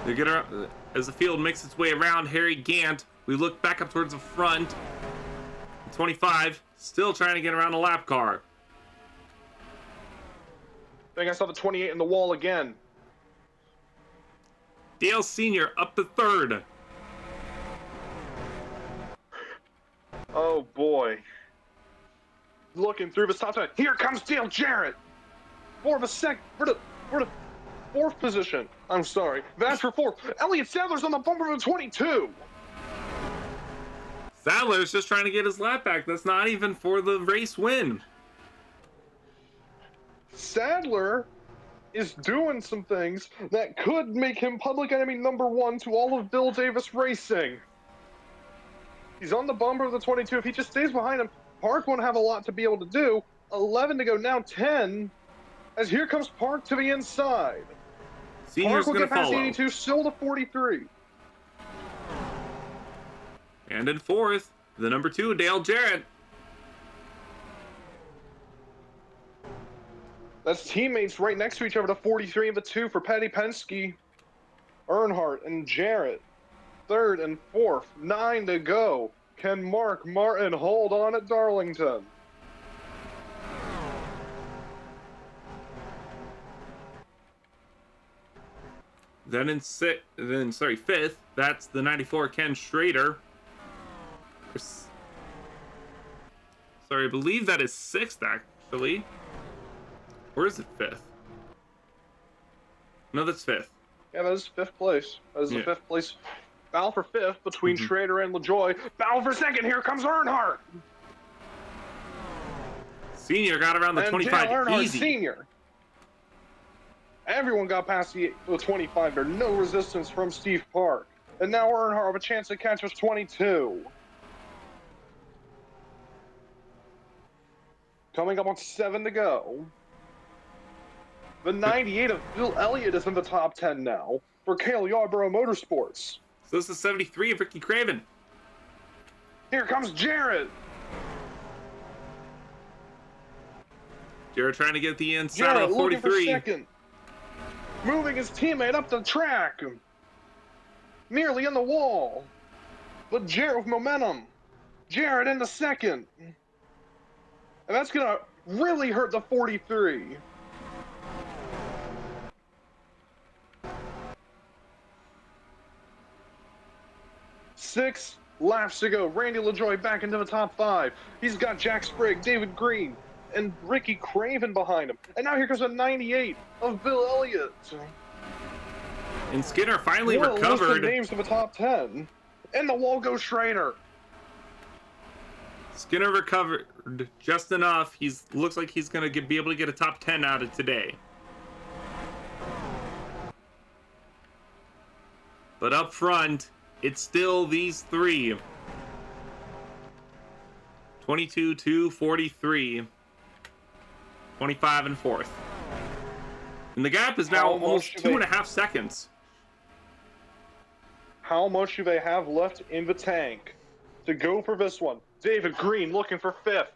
They get around, as the field makes its way around Harry Gant, we look back up towards the front. 25, still trying to get around the lap car. I think I saw the 28 in the wall again. Dale Sr. up to third. Oh boy. Looking through the top 10. Here comes Dale Jarrett for the fourth position. I'm sorry. That's for 4th. Elliott Sadler's on the bumper of the 22. Sadler's just trying to get his lap back. That's not even for the race win. Sadler is doing some things that could make him public enemy number 1 to all of Bill Davis Racing. He's on the bumper of the 22. If he just stays behind him, Park won't have a lot to be able to do. 11 to go, now 10, as here comes Park to the inside. Senior's Park will going to get past follow. 82, still to 43. And in 4th, the number 2, Dale Jarrett. That's teammates right next to each other, the 43 and the 2 for Paddy Penske. Earnhardt and Jarrett, 3rd and 4th, 9 to go. Can Mark Martin hold on at Darlington? Then in 5th, that's the 94 Ken Schrader. Sorry, I believe that is 6th actually. Or is it 5th? No, that's 5th. Yeah, that is fifth place. That is the Yeah. fifth place. Battle for fifth between Mhm. Schrader and LaJoy. Battle for second. Here comes Earnhardt. Senior got around the And Dale 25 Earnhardt easy. Sr. Everyone got past the 25 there. No resistance from Steve Park. And now Earnhardt have a chance to catch us 22. Coming up on 7 to go. The 98 of Bill Elliott is in the top 10 now for Cale Yarborough Motorsports. So this is 73 of Ricky Craven. Here comes Jarrett. Jared trying to get the inside Jarrett of looking for 43. second. Moving his teammate up the track. Nearly in the wall. But Jarrett with momentum. Jarrett in the second. And that's going to really hurt the 43. Six laps to go. Randy LaJoy back into the top 5. He's got Jack Sprague, David Green, and Ricky Craven behind him. And now here comes a 98 of Bill Elliott. And Skinner finally What a list of recovered. names to the top 10. And the wall goes Schrader. Skinner recovered just enough. Looks like he's going to be able to get a top 10 out of today. But up front, it's still these three. 22, 2, 43, 25, and 4th. And the gap is now How almost much 2.5 seconds. How much do they have left in the tank to go for this one? David Green looking for 5th,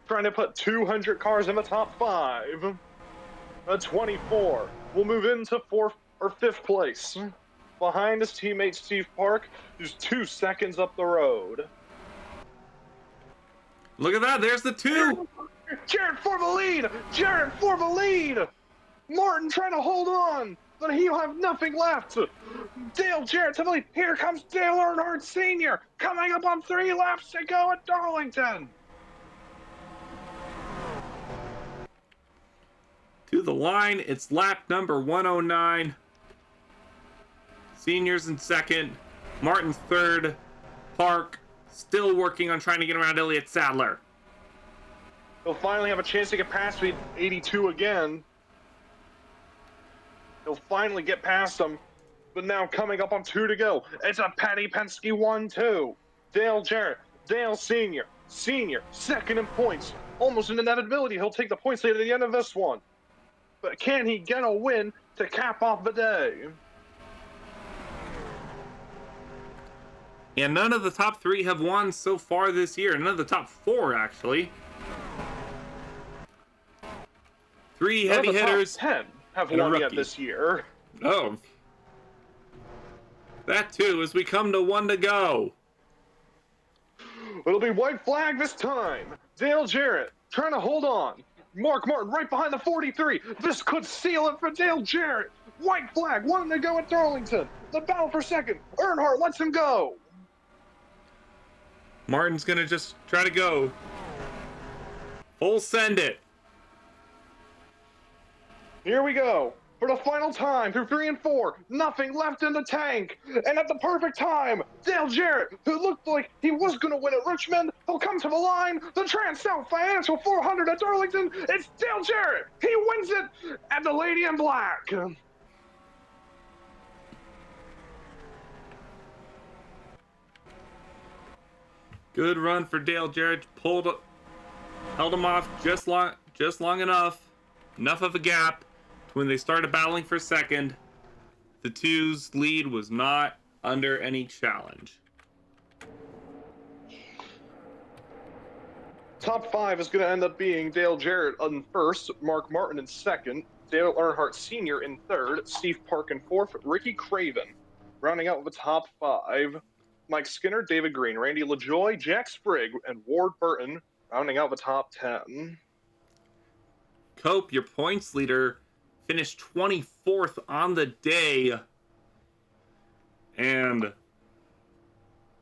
trying to put 200 cars in the top 5. A 24 will move into 4th or 5th place, behind his teammate Steve Park, who's 2 seconds up the road. Look at that, there's the 2. Jarrett for the lead! Jarrett for the lead! Martin trying to hold on, but he'll have nothing left. Dale Jarrett to the lead. Here comes Dale Earnhardt Sr. coming up on 3 laps to go at Darlington. To the line, it's lap number 109. Seniors in second, Martin third, Park still working on trying to get around Elliott Sadler. He'll finally have a chance to get past me 82 again. He'll finally get past him, but now coming up on 2 to go. It's a Patty Penske 1-2. Dale Jarrett, Dale Sr., second in points. Almost an inevitability. He'll take the points lead at the end of this one. But can he get a win to cap off the day? And none of the top 3 have won so far this year. None of the top 4, actually. 3 heavy hitters. Top 10 have and a won yet rookie. this year. Oh. That too, as we come to 1 to go. It'll be white flag this time. Dale Jarrett trying to hold on. Mark Martin right behind the 43. This could seal it for Dale Jarrett. White flag, 1 to go at Darlington. The battle for second. Earnhardt lets him go. Martin's gonna just try to go. Full send it. Here we go. For the final time through 3 and 4, nothing left in the tank. And at the perfect time, Dale Jarrett, who looked like he was going to win at Richmond, he'll come to the line. The Transouth Financial 400 at Darlington. It's Dale Jarrett. He wins it at the Lady in Black. Good run for Dale Jarrett. Held him off just long enough. Enough of a gap. When they started battling for second, the 2's lead was not under any challenge. Top 5 is going to end up being Dale Jarrett in first, Mark Martin in second, Dale Earnhardt Sr. in third, Steve Park in fourth, Ricky Craven. Rounding out with the top 5, Mike Skinner, David Green, Randy LaJoy, Jack Sprague, and Ward Burton. Rounding out the top 10. Cope, your points leader, finished 24th on the day. And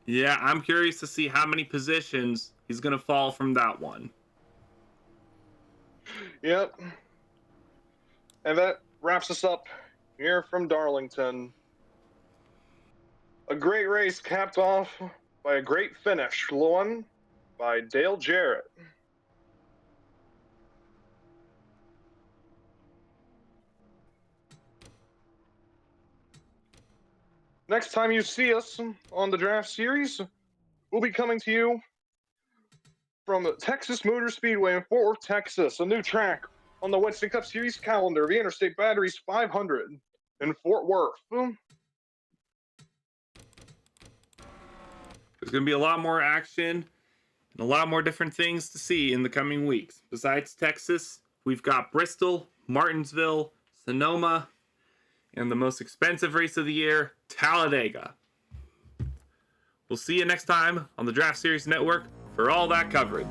yeah, I'm curious to see how many positions he's going to fall from that one. Yep. And that wraps us up here from Darlington. A great race capped off by a great finish, won by Dale Jarrett. Next time you see us on the Draft Series, we'll be coming to you from Texas Motor Speedway in Fort Worth, Texas, a new track on the Winston Cup Series calendar, the Interstate Batteries 500 in Fort Worth. There's going to be a lot more action and a lot more different things to see in the coming weeks. Besides Texas, we've got Bristol, Martinsville, Sonoma, and the most expensive race of the year, Talladega. We'll see you next time on the Draft Series Network for all that coverage.